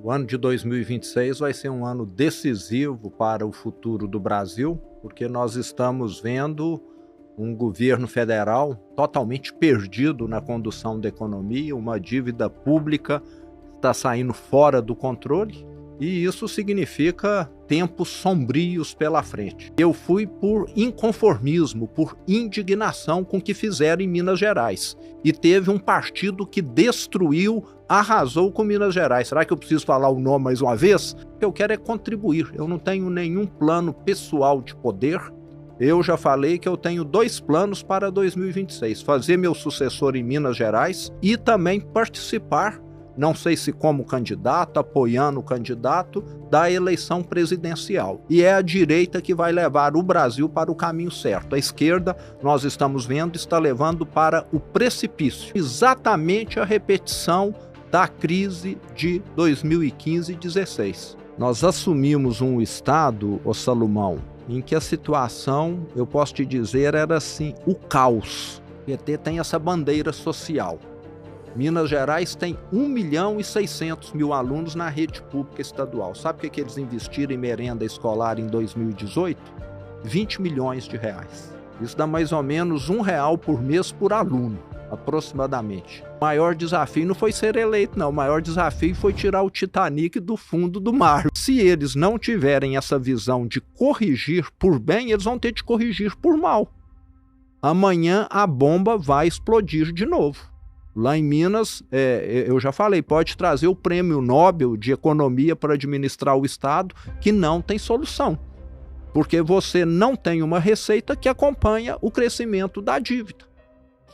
O ano de 2026 vai ser um ano decisivo para o futuro do Brasil, porque nós estamos vendo um governo federal totalmente perdido na condução da economia, uma dívida pública está saindo fora do controle, e isso significa tempos sombrios pela frente. Eu fui por inconformismo, por indignação com o que fizeram em Minas Gerais. E teve um partido que destruiu, arrasou com Minas Gerais. Será que eu preciso falar o nome mais uma vez? O que eu quero é contribuir. Eu não tenho nenhum plano pessoal de poder. Eu já falei que eu tenho 2 planos para 2026. Fazer meu sucessor em Minas Gerais e também participar, não sei se como candidato, apoiando o candidato, da eleição presidencial. E é a direita que vai levar o Brasil para o caminho certo. A esquerda, nós estamos vendo, está levando para o precipício. Exatamente a repetição da crise de 2015 e 2016. Nós assumimos um estado, ô Salomão, em que a situação, eu posso te dizer, era assim, o caos. O PT tem essa bandeira social. Minas Gerais tem 1.600.000 alunos na rede pública estadual. Sabe o que eles investiram em merenda escolar em 2018? 20 milhões de reais. Isso dá mais ou menos R$1 por mês por aluno, aproximadamente. O maior desafio não foi ser eleito, não. O maior desafio foi tirar o Titanic do fundo do mar. Se eles não tiverem essa visão de corrigir por bem, eles vão ter de corrigir por mal. Amanhã a bomba vai explodir de novo. Lá em Minas, eu já falei, pode trazer o prêmio Nobel de Economia para administrar o Estado, que não tem solução. Porque você não tem uma receita que acompanha o crescimento da dívida.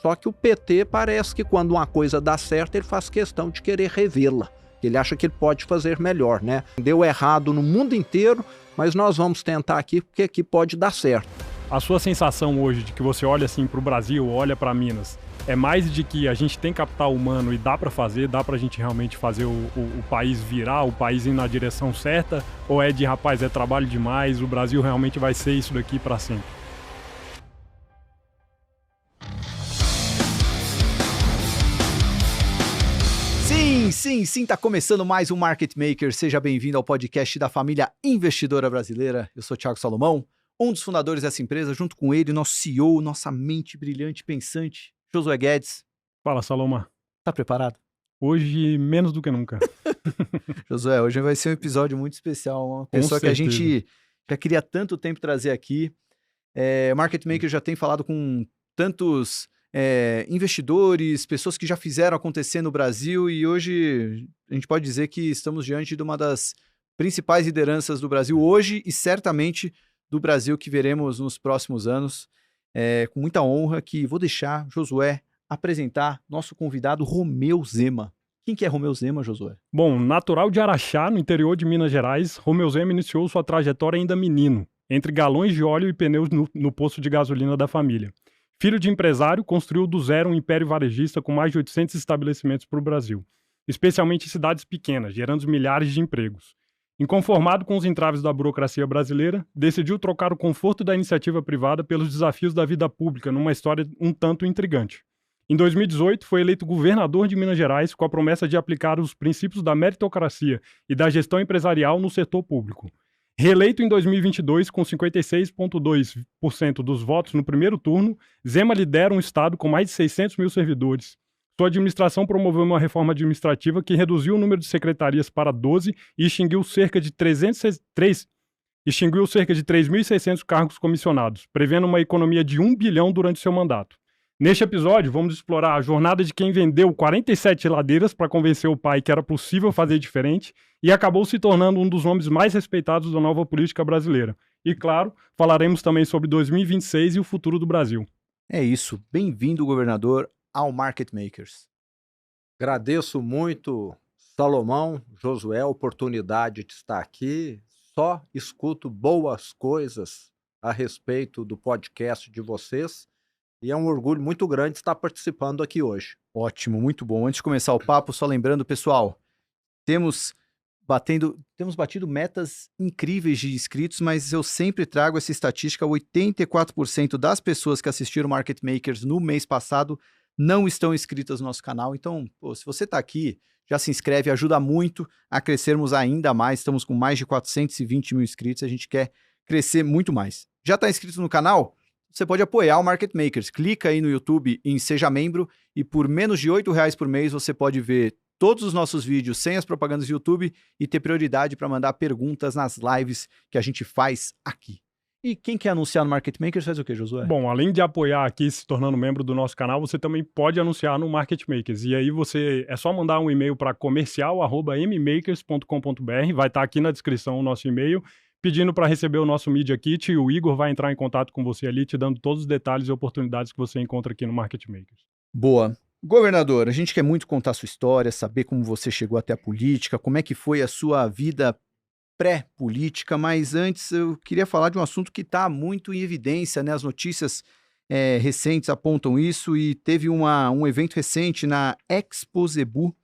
Só que o PT parece que quando uma coisa dá certo, ele faz questão de querer revê-la. Ele acha que ele pode fazer melhor, né? Deu errado no mundo inteiro, mas nós vamos tentar aqui, porque aqui pode dar certo. A sua sensação hoje de que você olha assim para o Brasil, olha para Minas, é mais de que a gente tem capital humano e dá para fazer, dá para a gente realmente fazer o país virar, o país ir na direção certa? Ou é de, rapaz, é trabalho demais, o Brasil realmente vai ser isso daqui para sempre? Sim, tá começando mais um Market Maker. Seja bem-vindo ao podcast da família investidora brasileira. Eu sou Thiago Salomão, um dos fundadores dessa empresa, junto com ele, nosso CEO, nossa mente brilhante, pensante, Josué Guedes. Fala, Salomão. Tá preparado? Hoje, menos do que nunca. Josué, hoje vai ser um episódio muito especial. Uma pessoa que a gente já queria tanto tempo trazer aqui. Market Maker já tem falado com tantos investidores, pessoas que já fizeram acontecer no Brasil, e hoje a gente pode dizer que estamos diante de uma das principais lideranças do Brasil hoje e certamente do Brasil que veremos nos próximos anos. Com muita honra que vou deixar Josué apresentar nosso convidado Romeu Zema. Quem que é Romeu Zema, Josué? Bom, natural de Araxá, no interior de Minas Gerais, Romeu Zema iniciou sua trajetória ainda menino, entre galões de óleo e pneus no posto de gasolina da família. Filho de empresário, construiu do zero um império varejista com mais de 800 estabelecimentos para o Brasil, especialmente em cidades pequenas, gerando milhares de empregos. Inconformado com os entraves da burocracia brasileira, decidiu trocar o conforto da iniciativa privada pelos desafios da vida pública, numa história um tanto intrigante. Em 2018, foi eleito governador de Minas Gerais com a promessa de aplicar os princípios da meritocracia e da gestão empresarial no setor público. Reeleito em 2022 com 56,2% dos votos no primeiro turno, Zema lidera um estado com mais de 600 mil servidores. Sua administração promoveu uma reforma administrativa que reduziu o número de secretarias para 12 e extinguiu cerca de 3.600 cargos comissionados, prevendo uma economia de 1 bilhão durante seu mandato. Neste episódio, vamos explorar a jornada de quem vendeu 47 geladeiras para convencer o pai que era possível fazer diferente e acabou se tornando um dos nomes mais respeitados da nova política brasileira. E, claro, falaremos também sobre 2026 e o futuro do Brasil. É isso. Bem-vindo, governador, ao Market Makers. Agradeço muito, Salomão, Josué, a oportunidade de estar aqui. Só escuto boas coisas a respeito do podcast de vocês. E é um orgulho muito grande estar participando aqui hoje. Ótimo, muito bom. Antes de começar o papo, só lembrando, pessoal, temos batido metas incríveis de inscritos, mas eu sempre trago essa estatística: 84% das pessoas que assistiram Market Makers no mês passado não estão inscritas no nosso canal. Então, se você está aqui, já se inscreve, ajuda muito a crescermos ainda mais. Estamos com mais de 420 mil inscritos, a gente quer crescer muito mais. Já está inscrito no canal? Você pode apoiar o Market Makers. Clica aí no YouTube em Seja Membro e por menos de R$8 por mês você pode ver todos os nossos vídeos sem as propagandas do YouTube e ter prioridade para mandar perguntas nas lives que a gente faz aqui. E quem quer anunciar no Market Makers faz o quê, Josué? Bom, além de apoiar aqui se tornando membro do nosso canal, você também pode anunciar no Market Makers. E aí é só mandar um e-mail para comercial@mmakers.com.br, vai estar aqui na descrição o nosso e-mail, pedindo para receber o nosso Media Kit, e o Igor vai entrar em contato com você ali, te dando todos os detalhes e oportunidades que você encontra aqui no Market Makers. Boa. Governador, a gente quer muito contar a sua história, saber como você chegou até a política, como é que foi a sua vida pré-política, mas antes eu queria falar de um assunto que está muito em evidência, né? As notícias recentes apontam isso e teve um evento recente na Expo Zebu,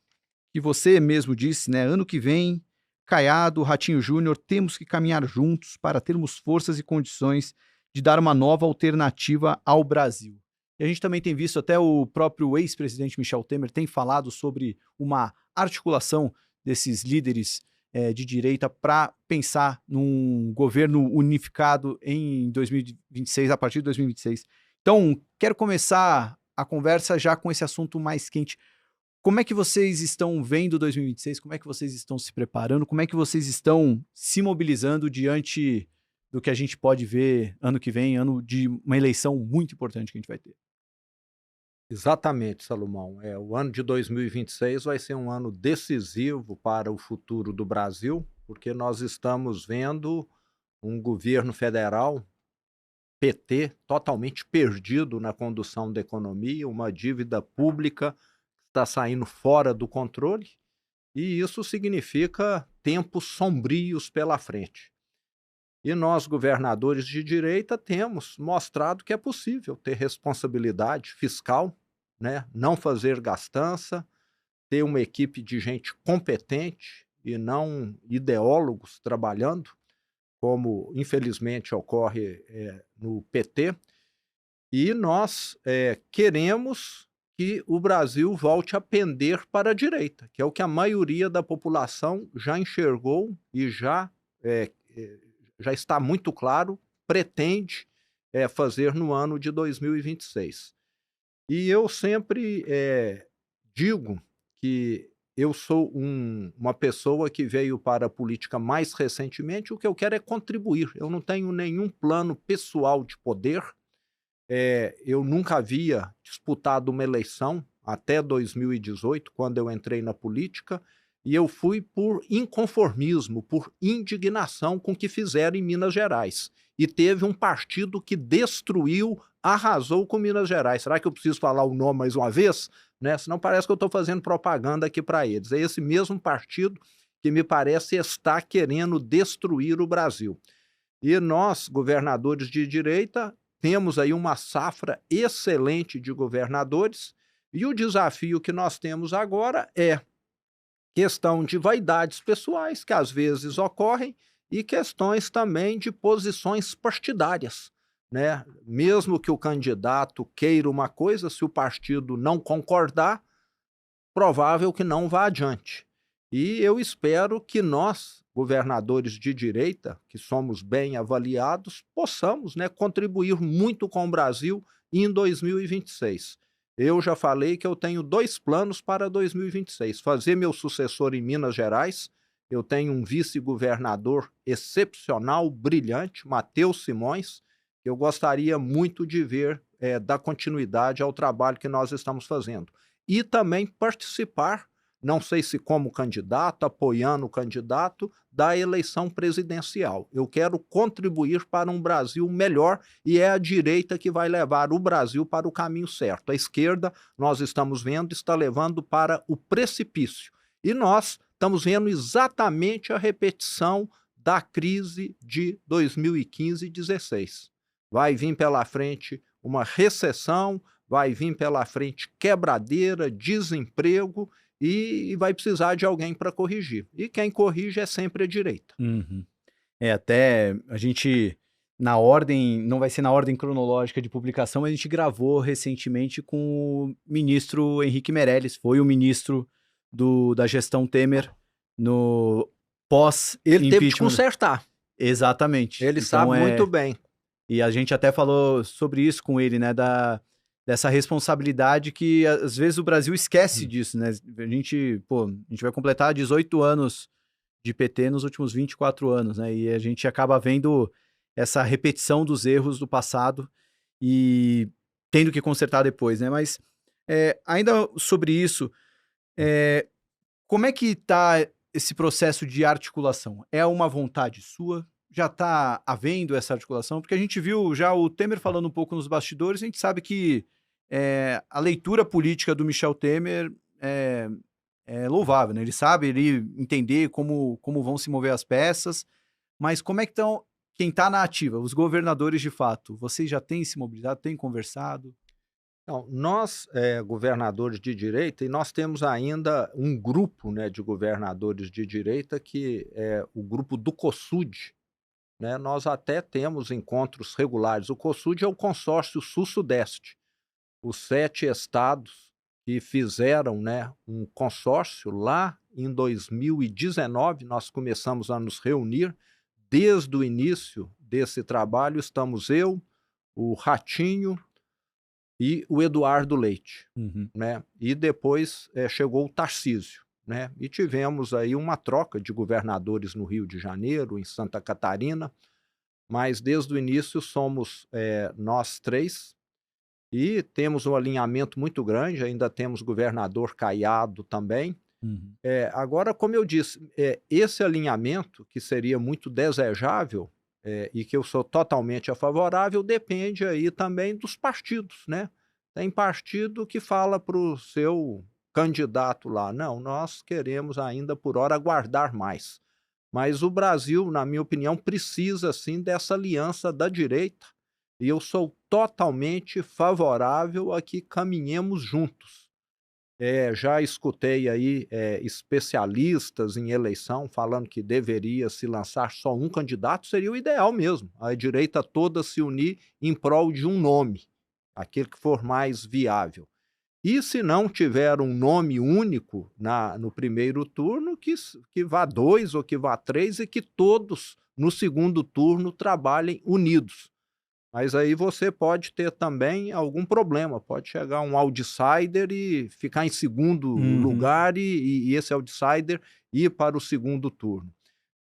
que você mesmo disse, né? Ano que vem, Caiado, Ratinho Júnior, temos que caminhar juntos para termos forças e condições de dar uma nova alternativa ao Brasil. E a gente também tem visto, até o próprio ex-presidente Michel Temer tem falado sobre uma articulação desses líderes de direita para pensar num governo unificado em 2026, a partir de 2026. Então, quero começar a conversa já com esse assunto mais quente. Como é que vocês estão vendo 2026? Como é que vocês estão se preparando? Como é que vocês estão se mobilizando diante do que a gente pode ver ano que vem, ano de uma eleição muito importante que a gente vai ter? Exatamente, Salomão. O ano de 2026 vai ser um ano decisivo para o futuro do Brasil, porque nós estamos vendo um governo federal, PT, totalmente perdido na condução da economia, uma dívida pública que está saindo fora do controle, e isso significa tempos sombrios pela frente. E nós, governadores de direita, temos mostrado que é possível ter responsabilidade fiscal, né? Não fazer gastança, ter uma equipe de gente competente e não ideólogos trabalhando, como infelizmente ocorre no PT. E nós queremos que o Brasil volte a pender para a direita, que é o que a maioria da população já enxergou e já está muito claro, pretende fazer no ano de 2026. E eu sempre digo que eu sou uma pessoa que veio para a política mais recentemente, o que eu quero é contribuir. Eu não tenho nenhum plano pessoal de poder, eu nunca havia disputado uma eleição até 2018, quando eu entrei na política, e eu fui por inconformismo, por indignação com o que fizeram em Minas Gerais. E teve um partido que destruiu, arrasou com Minas Gerais. Será que eu preciso falar o nome mais uma vez? Né? Senão parece que eu estou fazendo propaganda aqui para eles. É esse mesmo partido que me parece está querendo destruir o Brasil. E nós, governadores de direita, temos aí uma safra excelente de governadores, e o desafio que nós temos agora é questão de vaidades pessoais, que às vezes ocorrem, e questões também de posições partidárias, né? Mesmo que o candidato queira uma coisa, se o partido não concordar, provável que não vá adiante. E eu espero que nós, governadores de direita, que somos bem avaliados, possamos, né, contribuir muito com o Brasil em 2026. Eu já falei que eu tenho 2 planos para 2026. Fazer meu sucessor em Minas Gerais. Eu tenho um vice-governador excepcional, brilhante, Matheus Simões. Eu gostaria muito de ver, dar continuidade ao trabalho que nós estamos fazendo. E também participar, não sei se como candidato, apoiando o candidato, da eleição presidencial. Eu quero contribuir para um Brasil melhor, e é a direita que vai levar o Brasil para o caminho certo. A esquerda, nós estamos vendo, está levando para o precipício. E nós estamos vendo exatamente a repetição da crise de 2015 e 2016. Vai vir pela frente uma recessão, vai vir pela frente quebradeira, desemprego, e vai precisar de alguém para corrigir. E quem corrige é sempre a direita. Uhum. Até a gente, na ordem, não vai ser na ordem cronológica de publicação, mas a gente gravou recentemente com o ministro Henrique Meirelles, foi o ministro da gestão Temer no pós-impeachment. Ele teve que consertar. Exatamente. Ele sabe muito bem. E a gente até falou sobre isso com ele, né? Dessa responsabilidade que às vezes o Brasil esquece disso, né? A gente vai completar 18 anos de PT nos últimos 24 anos, né? E a gente acaba vendo essa repetição dos erros do passado e tendo que consertar depois, né? Mas ainda sobre isso, como é que está esse processo de articulação? É uma vontade sua? Já está havendo essa articulação? Porque a gente viu já o Temer falando um pouco nos bastidores, a gente sabe que a leitura política do Michel Temer é louvável, né? Ele sabe entender como vão se mover as peças, mas como é que estão quem está na ativa, os governadores de fato? Vocês já têm se mobilizado, têm conversado? Então, nós, governadores de direita, e nós temos ainda um grupo, né, de governadores de direita, que é o grupo do COSUD, né? Nós até temos encontros regulares. O COSUD é o consórcio Sul-Sudeste. Os 7 estados que fizeram, né, um consórcio lá em 2019, nós começamos a nos reunir. Desde o início desse trabalho estamos eu, o Ratinho e o Eduardo Leite, né? E depois chegou o Tarcísio, né? E tivemos aí uma troca de governadores no Rio de Janeiro, em Santa Catarina, mas desde o início somos nós 3 e temos um alinhamento muito grande, ainda temos governador Caiado também. Agora, como eu disse, esse alinhamento, que seria muito desejável e que eu sou totalmente a favorável, depende aí também dos partidos, né? Tem partido que fala para o seu candidato lá, não, nós queremos ainda por hora aguardar mais. Mas o Brasil, na minha opinião, precisa sim dessa aliança da direita e eu sou totalmente favorável a que caminhemos juntos. Já escutei aí especialistas em eleição falando que deveria se lançar só um candidato, seria o ideal mesmo, a direita toda se unir em prol de um nome, aquele que for mais viável. E se não tiver um nome único no primeiro turno, que vá 2 ou que vá 3 e que todos no segundo turno trabalhem unidos. Mas aí você pode ter também algum problema, pode chegar um outsider e ficar em segundo lugar e esse outsider ir para o segundo turno.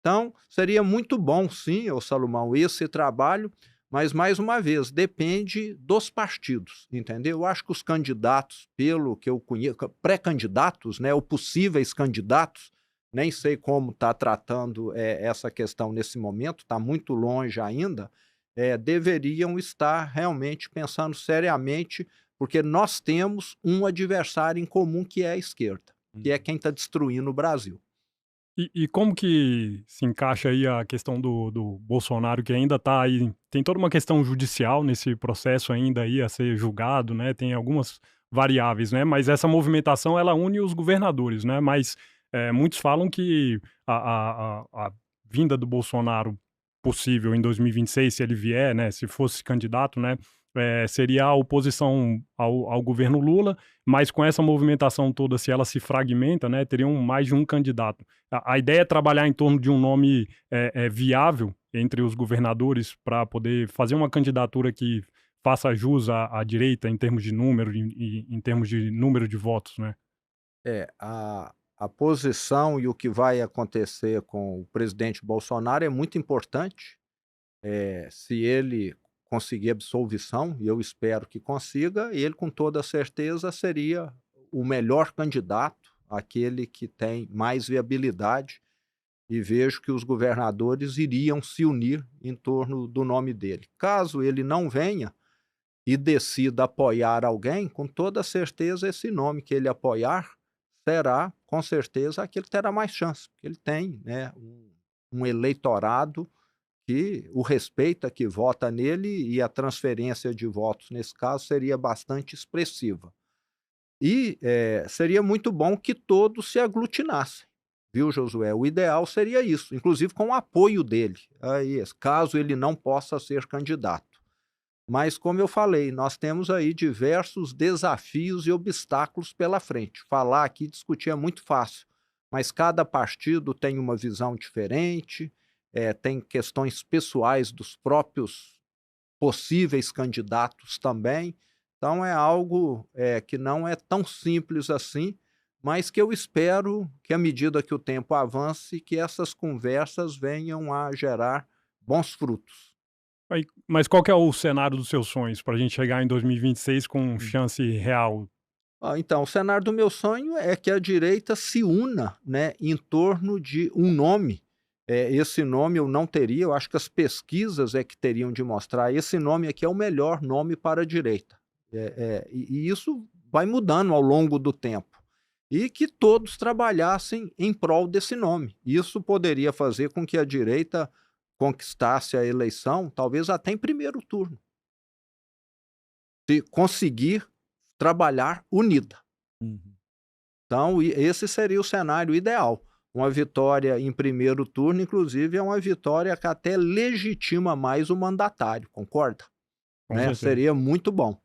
Então, seria muito bom sim, Salomão, esse trabalho, mas mais uma vez, depende dos partidos, entendeu? Eu acho que os candidatos, pelo que eu conheço, pré-candidatos, né, ou possíveis candidatos, nem sei como está tratando essa questão nesse momento, está muito longe ainda, deveriam estar realmente pensando seriamente, porque nós temos um adversário em comum que é a esquerda, que é quem está destruindo o Brasil. E como que se encaixa aí a questão do Bolsonaro, que ainda está aí, tem toda uma questão judicial nesse processo ainda aí a ser julgado, né? Tem algumas variáveis, né? Mas essa movimentação, ela une os governadores, né? Mas muitos falam que a vinda do Bolsonaro possível em 2026, se ele vier, né, se fosse candidato, né, seria a oposição ao governo Lula, mas com essa movimentação toda, se ela se fragmenta, né, teriam mais de um candidato. A ideia é trabalhar em torno de um nome viável entre os governadores para poder fazer uma candidatura que faça jus à direita em termos de número, em termos de número de votos, né? A posição e o que vai acontecer com o presidente Bolsonaro é muito importante. Se ele conseguir absolvição, e eu espero que consiga, ele com toda certeza seria o melhor candidato, aquele que tem mais viabilidade, e vejo que os governadores iriam se unir em torno do nome dele. Caso ele não venha e decida apoiar alguém, com toda certeza esse nome que ele apoiar será, com certeza, aquele que terá mais chance, porque ele tem, né, um eleitorado que o respeita, que vota nele, e a transferência de votos, nesse caso, seria bastante expressiva. E seria muito bom que todos se aglutinassem, viu, Josué? O ideal seria isso, inclusive com o apoio dele, caso ele não possa ser candidato. Mas, como eu falei, nós temos aí diversos desafios e obstáculos pela frente. Falar aqui, discutir é muito fácil, mas cada partido tem uma visão diferente, tem questões pessoais dos próprios possíveis candidatos também. Então é algo que não é tão simples assim, mas que eu espero que, à medida que o tempo avance, que essas conversas venham a gerar bons frutos. Mas qual que é o cenário dos seus sonhos para a gente chegar em 2026 com chance real? Então, o cenário do meu sonho é que a direita se una, né, em torno de um nome. Esse nome eu não teria, eu acho que as pesquisas é que teriam de mostrar. Esse nome aqui é o melhor nome para a direita. E isso vai mudando ao longo do tempo. E que todos trabalhassem em prol desse nome. Isso poderia fazer com que a direita conquistasse a eleição, talvez até em primeiro turno. Se conseguir trabalhar unida. Então, esse seria o cenário ideal. Uma vitória em primeiro turno, inclusive, é uma vitória que até legitima mais o mandatário, concorda? Né? Seria muito bom.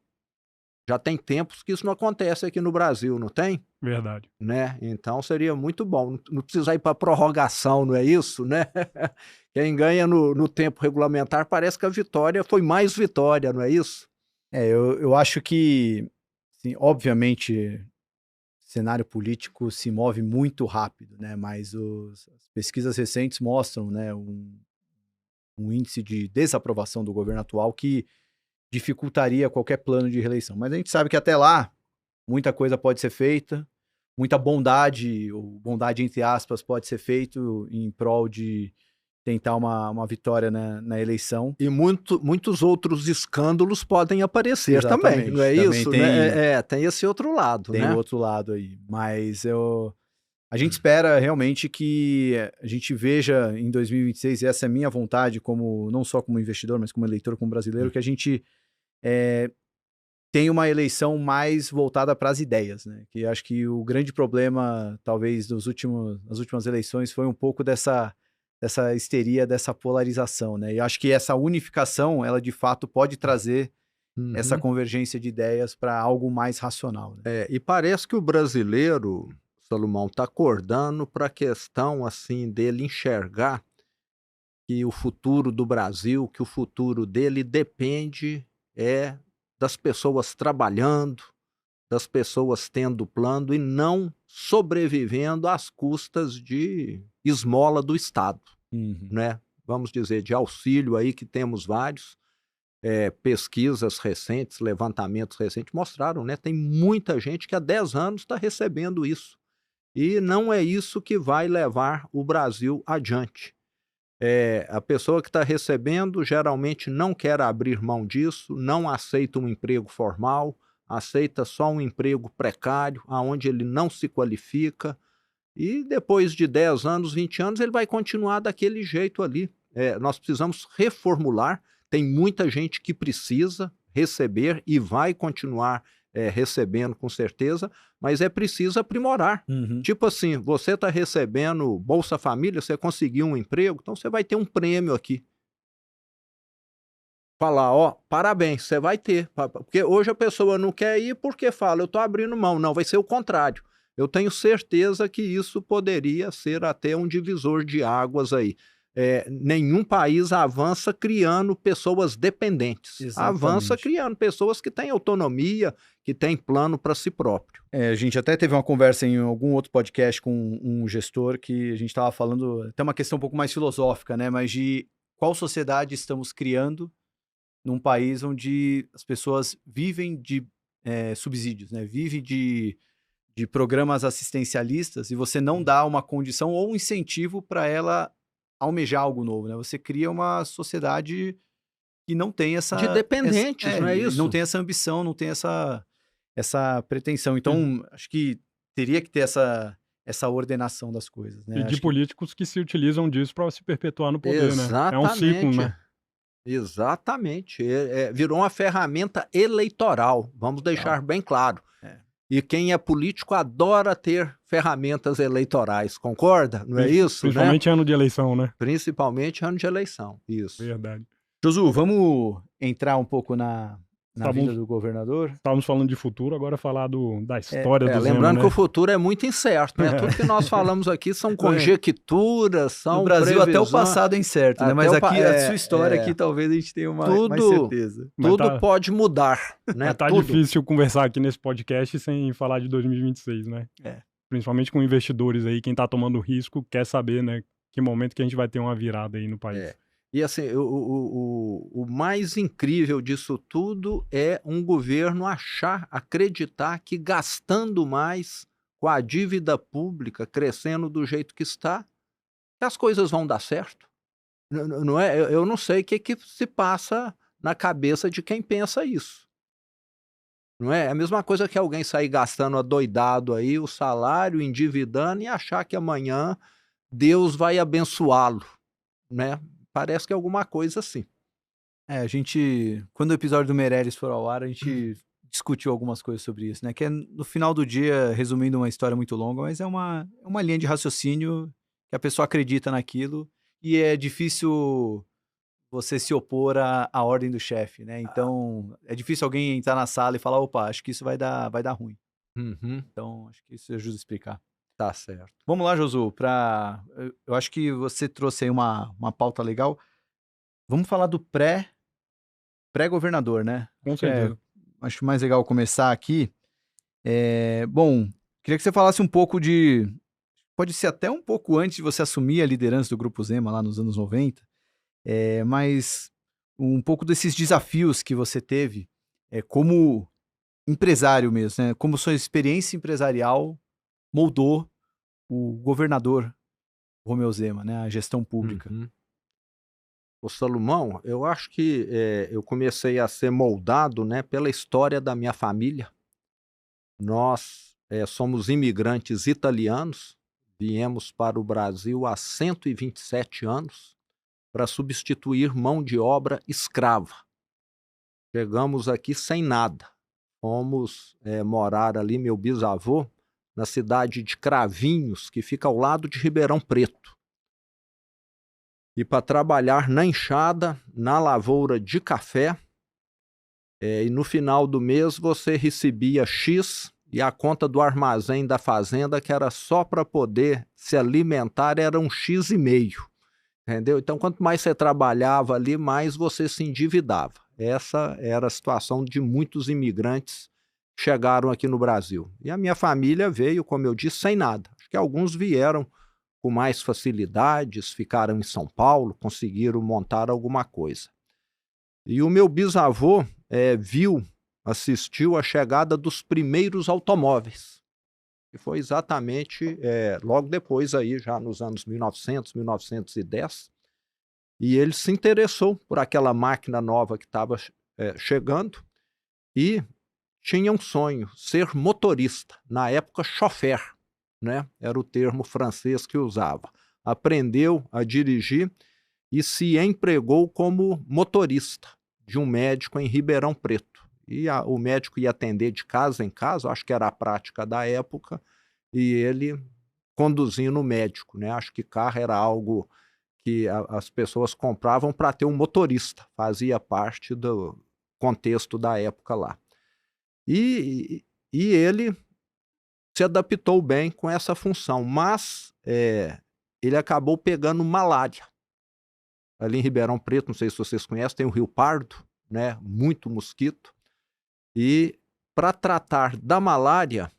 Já tem tempos que isso não acontece aqui no Brasil, não tem? Verdade. Né? Então seria muito bom. Não precisar ir para prorrogação, não é isso? Né? Quem ganha no tempo regulamentar parece que a vitória foi mais vitória, não é isso? Eu acho que, assim, obviamente, o cenário político se move muito rápido, né? Mas as pesquisas recentes mostram, né, um índice de desaprovação do governo atual que dificultaria qualquer plano de reeleição. Mas a gente sabe que até lá, muita coisa pode ser feita, muita bondade, ou bondade entre aspas, pode ser feito em prol de tentar uma vitória na eleição. E muitos outros escândalos podem aparecer também, não é isso? Tem esse outro lado, tem né? o outro lado aí, mas a gente espera realmente que a gente veja em 2026, e essa é a minha vontade, não só como investidor, mas como eleitor, como brasileiro, que a gente tem uma eleição mais voltada para as ideias, né? Que acho que o grande problema, talvez, nas últimas eleições foi um pouco dessa histeria, dessa polarização, né? E acho que essa unificação, ela de fato pode trazer essa convergência de ideias para algo mais racional. Né? E parece que o brasileiro, Salomão, está acordando para a questão assim dele enxergar que o futuro do Brasil, que o futuro dele depende das pessoas trabalhando, das pessoas tendo plano e não sobrevivendo às custas de esmola do Estado, né? Vamos dizer, de auxílio aí que temos vários. Pesquisas recentes, levantamentos recentes mostraram, né? Tem muita gente que há 10 anos está recebendo isso. E não é isso que vai levar o Brasil adiante. A pessoa que está recebendo geralmente não quer abrir mão disso, não aceita um emprego formal, aceita só um emprego precário, onde ele não se qualifica, e depois de 10 anos, 20 anos, ele vai continuar daquele jeito ali. Nós precisamos reformular, tem muita gente que precisa receber e vai continuar recebendo com certeza, mas é preciso aprimorar. Tipo assim, você está recebendo Bolsa Família, você conseguiu um emprego, então você vai ter um prêmio aqui. Falar, ó, parabéns, você vai ter. Porque hoje a pessoa não quer ir porque fala, eu estou abrindo mão. Não, vai ser o contrário. Eu tenho certeza que isso poderia ser até um divisor de águas aí. Nenhum país avança criando pessoas dependentes. Exatamente. Avança criando pessoas que têm autonomia, que têm plano para si próprio. A gente até teve uma conversa em algum outro podcast com um gestor que a gente estava falando, até uma questão um pouco mais filosófica, né? Mas de qual sociedade estamos criando num país onde as pessoas vivem de subsídios, né? Vivem de programas assistencialistas e você não dá uma condição ou um incentivo para ela almejar algo novo, né? Você cria uma sociedade que não tem essa... De dependentes, não é isso? Não tem essa ambição, não tem essa pretensão. Então, acho que teria que ter essa ordenação das coisas, né? E de políticos que se utilizam disso para se perpetuar no poder, exatamente, né? É um ciclo, né? Exatamente. Virou uma ferramenta eleitoral, vamos deixar bem claro. E quem é político adora ter ferramentas eleitorais, concorda? Não é isso? Principalmente ano de eleição, né? Principalmente ano de eleição, isso. Verdade. Josu, vamos entrar um pouco na vida do governador? Estávamos falando de futuro, agora falar da história do Zema, lembrando né? que o futuro é muito incerto, né? Tudo que nós falamos aqui são conjecturas, são no Brasil previsões. Até o passado é incerto, né? Mas aqui, a sua história aqui, talvez a gente tenha mais certeza. Tudo pode mudar, né? Mas tá difícil conversar aqui nesse podcast sem falar de 2026, né? Principalmente com investidores aí, quem tá tomando risco quer saber, né? Que momento que a gente vai ter uma virada aí no país. E assim, o mais incrível disso tudo é um governo acreditar que gastando mais, com a dívida pública crescendo do jeito que está, que as coisas vão dar certo. Não é? Eu não sei o que se passa na cabeça de quem pensa isso. Não é? É a mesma coisa que alguém sair gastando adoidado aí o salário, endividando e achar que amanhã Deus vai abençoá-lo, né? Parece que é alguma coisa assim. A gente, quando o episódio do Meirelles for ao ar, a gente discutiu algumas coisas sobre isso, né? Que é, no final do dia, resumindo uma história muito longa, mas é uma linha de raciocínio que a pessoa acredita naquilo e é difícil você se opor à ordem do chefe, né? Então, é difícil alguém entrar na sala e falar, opa, acho que isso vai dar ruim. Então, acho que isso ajuda a explicar. Tá certo. Vamos lá, Josu, eu acho que você trouxe aí uma pauta legal. Vamos falar do pré-governador, né? Com certeza. Acho mais legal começar aqui. Bom, queria que você falasse um pouco pode ser até um pouco antes de você assumir a liderança do Grupo Zema, lá nos anos 90, mas um pouco desses desafios que você teve como empresário mesmo, né? Como sua experiência empresarial moldou o governador Romeu Zema, né? A gestão pública. Ô Salomão, eu acho que eu comecei a ser moldado, né, pela história da minha família. Nós somos imigrantes italianos, viemos para o Brasil há 127 anos para substituir mão de obra escrava. Chegamos aqui sem nada. Fomos morar ali, meu bisavô, na cidade de Cravinhos, que fica ao lado de Ribeirão Preto. E para trabalhar na enxada, na lavoura de café, e no final do mês você recebia X e a conta do armazém da fazenda, que era só para poder se alimentar, era um X e meio, entendeu? Então, quanto mais você trabalhava ali, mais você se endividava. Essa era a situação de muitos imigrantes que chegaram aqui no Brasil. E a minha família veio, como eu disse, sem nada. Acho que alguns vieram com mais facilidades, ficaram em São Paulo, conseguiram montar alguma coisa. E o meu bisavô assistiu a chegada dos primeiros automóveis, que foi exatamente logo depois, aí, já nos anos 1900, 1910, e ele se interessou por aquela máquina nova que estava chegando e tinha um sonho, ser motorista, na época chofer, né? Era o termo francês que usava. Aprendeu a dirigir e se empregou como motorista de um médico em Ribeirão Preto. E o médico ia atender de casa em casa, acho que era a prática da época, e ele conduzindo o médico, né? Acho que carro era algo que as pessoas compravam para ter um motorista, fazia parte do contexto da época lá. E ele se adaptou bem com essa função, mas ele acabou pegando malária. Ali em Ribeirão Preto, não sei se vocês conhecem, tem o Rio Pardo, né? Muito mosquito. E para tratar da malária,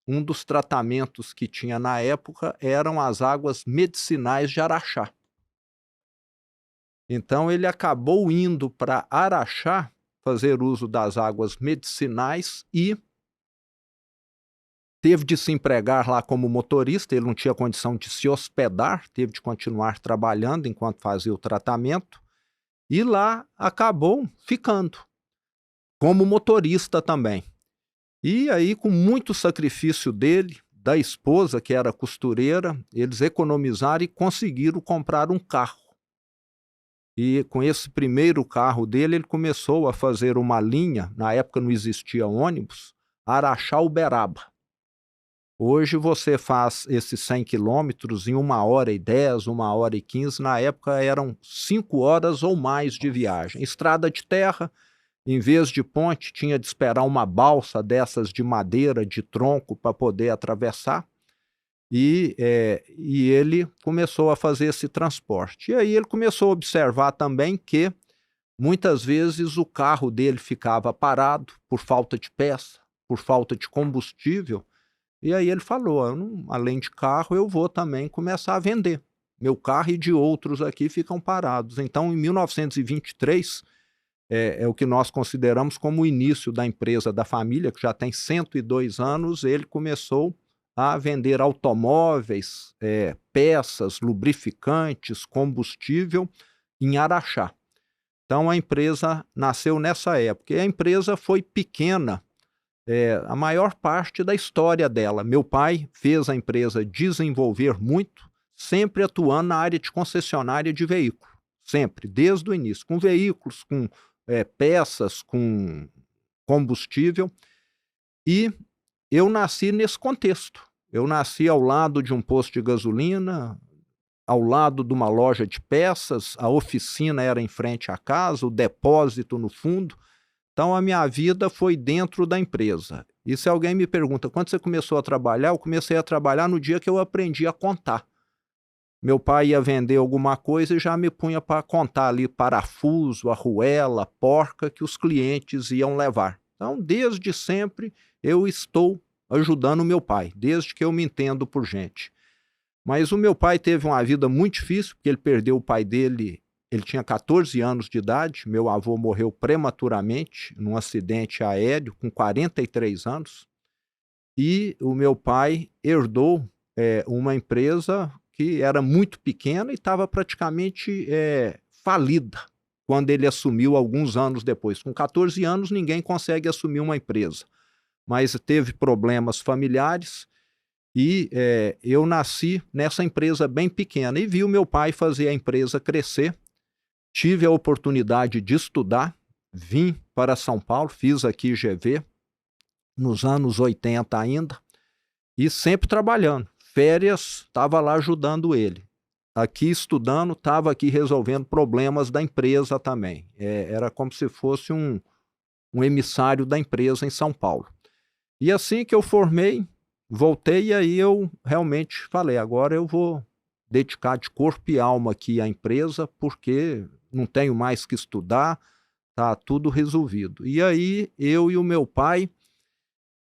um dos tratamentos que tinha na época eram as águas medicinais de Araxá. Então ele acabou indo para Araxá fazer uso das águas medicinais e teve de se empregar lá como motorista. Ele não tinha condição de se hospedar, teve de continuar trabalhando enquanto fazia o tratamento, e lá acabou ficando como motorista também. E aí, com muito sacrifício dele, da esposa, que era costureira, eles economizaram e conseguiram comprar um carro. E com esse primeiro carro dele, ele começou a fazer uma linha, na época não existia ônibus, Araxá-Uberaba. Hoje você faz esses 100 quilômetros em 1h10, 1h15. Na época eram 5 horas ou mais de viagem. Estrada de terra, em vez de ponte, tinha de esperar uma balsa dessas de madeira, de tronco, para poder atravessar. E ele começou a fazer esse transporte. E aí ele começou a observar também que muitas vezes o carro dele ficava parado por falta de peça, por falta de combustível. E aí ele falou, além de carro, eu vou também começar a vender. Meu carro e de outros aqui ficam parados. Então, em 1923, é o que nós consideramos como o início da empresa da família, que já tem 102 anos, ele começou a vender automóveis, peças, lubrificantes, combustível em Araxá. Então a empresa nasceu nessa época. E a empresa foi pequena, a maior parte da história dela. Meu pai fez a empresa desenvolver muito, sempre atuando na área de concessionária de veículo. Sempre, desde o início, com veículos, com peças, com combustível. E eu nasci nesse contexto. Eu nasci ao lado de um posto de gasolina, ao lado de uma loja de peças, a oficina era em frente à casa, o depósito no fundo. Então a minha vida foi dentro da empresa. E se alguém me pergunta, quando você começou a trabalhar? Eu comecei a trabalhar no dia que eu aprendi a contar. Meu pai ia vender alguma coisa e já me punha para contar ali parafuso, arruela, porca que os clientes iam levar. Então, desde sempre, eu estou ajudando meu pai, desde que eu me entendo por gente. Mas o meu pai teve uma vida muito difícil, porque ele perdeu o pai dele, ele tinha 14 anos de idade, meu avô morreu prematuramente num acidente aéreo com 43 anos, e o meu pai herdou uma empresa que era muito pequena e estava praticamente falida quando ele assumiu alguns anos depois. Com 14 anos ninguém consegue assumir uma empresa, mas teve problemas familiares e eu nasci nessa empresa bem pequena e vi o meu pai fazer a empresa crescer. Tive a oportunidade de estudar, vim para São Paulo, fiz aqui GV, nos anos 80 ainda, e sempre trabalhando. Férias, estava lá ajudando ele. Aqui estudando, estava aqui resolvendo problemas da empresa também. Era como se fosse um emissário da empresa em São Paulo. E assim que eu formei, voltei e aí eu realmente falei, agora eu vou dedicar de corpo e alma aqui à empresa, porque não tenho mais que estudar, está tudo resolvido. E aí eu e o meu pai,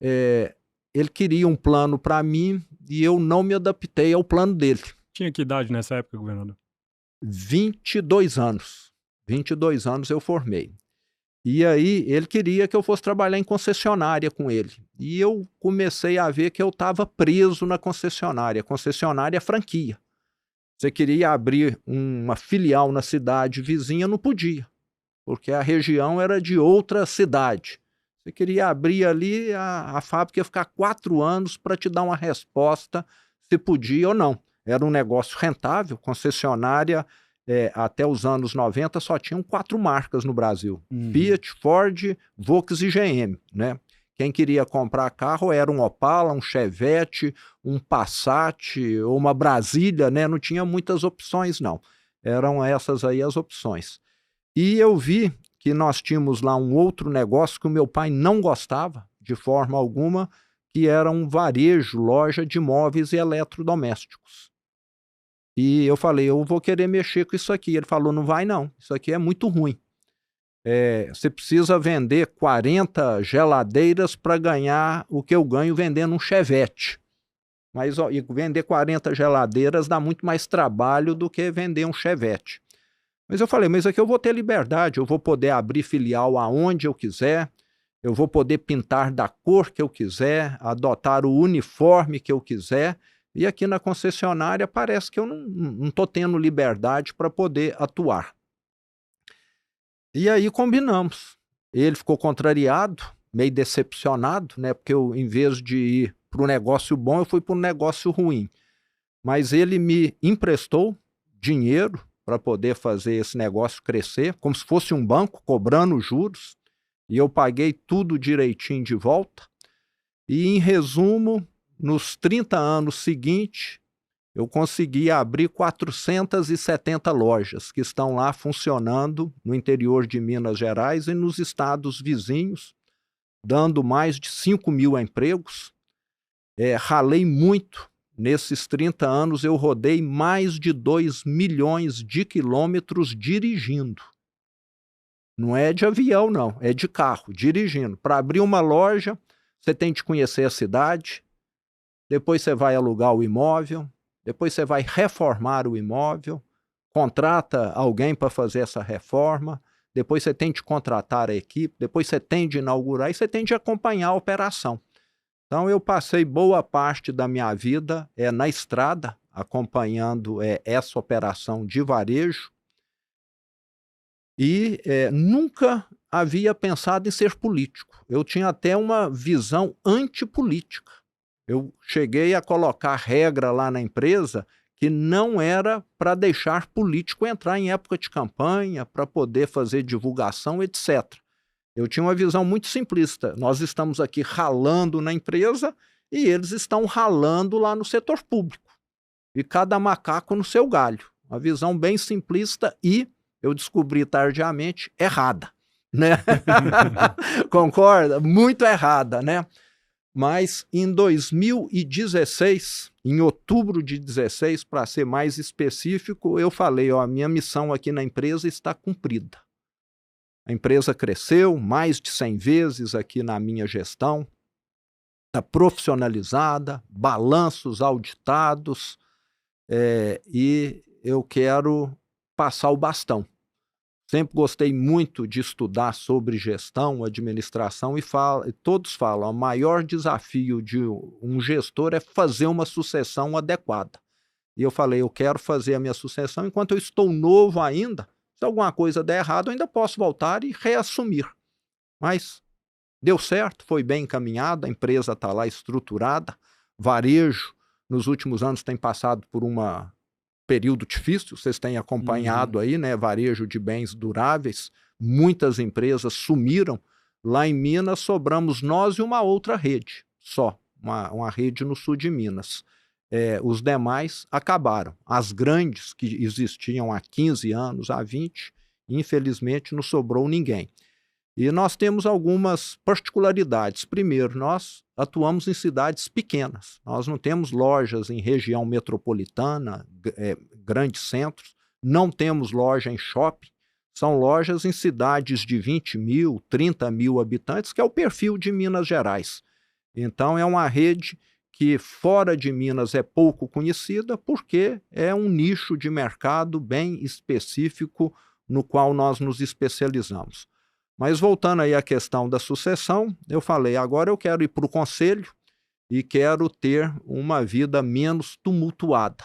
ele queria um plano para mim e eu não me adaptei ao plano dele. Tinha que idade nessa época, governador? 22 anos. 22 anos eu formei. E aí ele queria que eu fosse trabalhar em concessionária com ele. E eu comecei a ver que eu estava preso na concessionária. Concessionária é franquia. Você queria abrir uma filial na cidade vizinha, não podia, porque a região era de outra cidade. Você queria abrir ali, a fábrica ia ficar 4 anos para te dar uma resposta se podia ou não. Era um negócio rentável, concessionária, até os anos 90 só tinham 4 marcas no Brasil. Fiat, Ford, Volkswagen e GM, né? Quem queria comprar carro era um Opala, um Chevette, um Passat ou uma Brasília, né? Não tinha muitas opções, não. Eram essas aí as opções. E eu vi que nós tínhamos lá um outro negócio que o meu pai não gostava de forma alguma, que era um varejo, loja de móveis e eletrodomésticos. E eu falei, eu vou querer mexer com isso aqui. Ele falou, não vai não, isso aqui é muito ruim. Você precisa vender 40 geladeiras para ganhar o que eu ganho vendendo um Chevette. Mas vender 40 geladeiras dá muito mais trabalho do que vender um Chevette. Mas eu falei, mas aqui eu vou ter liberdade, eu vou poder abrir filial aonde eu quiser, eu vou poder pintar da cor que eu quiser, adotar o uniforme que eu quiser, e aqui na concessionária parece que eu não estou tendo liberdade para poder atuar. E aí combinamos. Ele ficou contrariado, meio decepcionado, né? Porque eu, em vez de ir para um negócio bom, eu fui para um negócio ruim. Mas ele me emprestou dinheiro para poder fazer esse negócio crescer, como se fosse um banco, cobrando juros, e eu paguei tudo direitinho de volta. E, em resumo, nos 30 anos seguintes, eu consegui abrir 470 lojas que estão lá funcionando no interior de Minas Gerais e nos estados vizinhos, dando mais de 5.000 empregos. Ralei muito. Nesses 30 anos eu rodei mais de 2 milhões de quilômetros dirigindo. Não é de avião, não, é de carro, dirigindo. Para abrir uma loja, você tem de conhecer a cidade, depois você vai alugar o imóvel, depois você vai reformar o imóvel, contrata alguém para fazer essa reforma, depois você tem de contratar a equipe, depois você tem de inaugurar e você tem de acompanhar a operação. Então eu passei boa parte da minha vida na estrada, acompanhando essa operação de varejo, e nunca havia pensado em ser político. Eu tinha até uma visão antipolítica. Eu cheguei a colocar regra lá na empresa que não era para deixar político entrar em época de campanha, para poder fazer divulgação, etc. Eu tinha uma visão muito simplista. Nós estamos aqui ralando na empresa e eles estão ralando lá no setor público. E cada macaco no seu galho. Uma visão bem simplista e, eu descobri tardiamente, errada, né? Concorda? Muito errada, né? Mas em 2016, em outubro de 2016, para ser mais específico, eu falei, a minha missão aqui na empresa está cumprida. A empresa cresceu mais de 100 vezes aqui na minha gestão, está profissionalizada, balanços auditados, e eu quero passar o bastão. Sempre gostei muito de estudar sobre gestão, administração, e todos falam, o maior desafio de um gestor é fazer uma sucessão adequada. E eu falei, eu quero fazer a minha sucessão enquanto eu estou novo ainda. Se alguma coisa der errado, eu ainda posso voltar e reassumir. Mas deu certo, foi bem encaminhado, a empresa está lá estruturada. Varejo, nos últimos anos, tem passado por um período difícil, vocês têm acompanhado aí, né? Varejo de bens duráveis, muitas empresas sumiram. Lá em Minas, sobramos nós e uma outra rede, só, uma rede no sul de Minas. Os demais acabaram. As grandes, que existiam há 15 anos, há 20, infelizmente não sobrou ninguém. E nós temos algumas particularidades. Primeiro, nós atuamos em cidades pequenas. Nós não temos lojas em região metropolitana, grandes centros. Não temos loja em shopping. São lojas em cidades de 20 mil, 30 mil habitantes, que é o perfil de Minas Gerais. Então, é uma rede que fora de Minas é pouco conhecida, porque é um nicho de mercado bem específico no qual nós nos especializamos. Mas voltando aí à questão da sucessão, eu falei, agora eu quero ir para o conselho e quero ter uma vida menos tumultuada.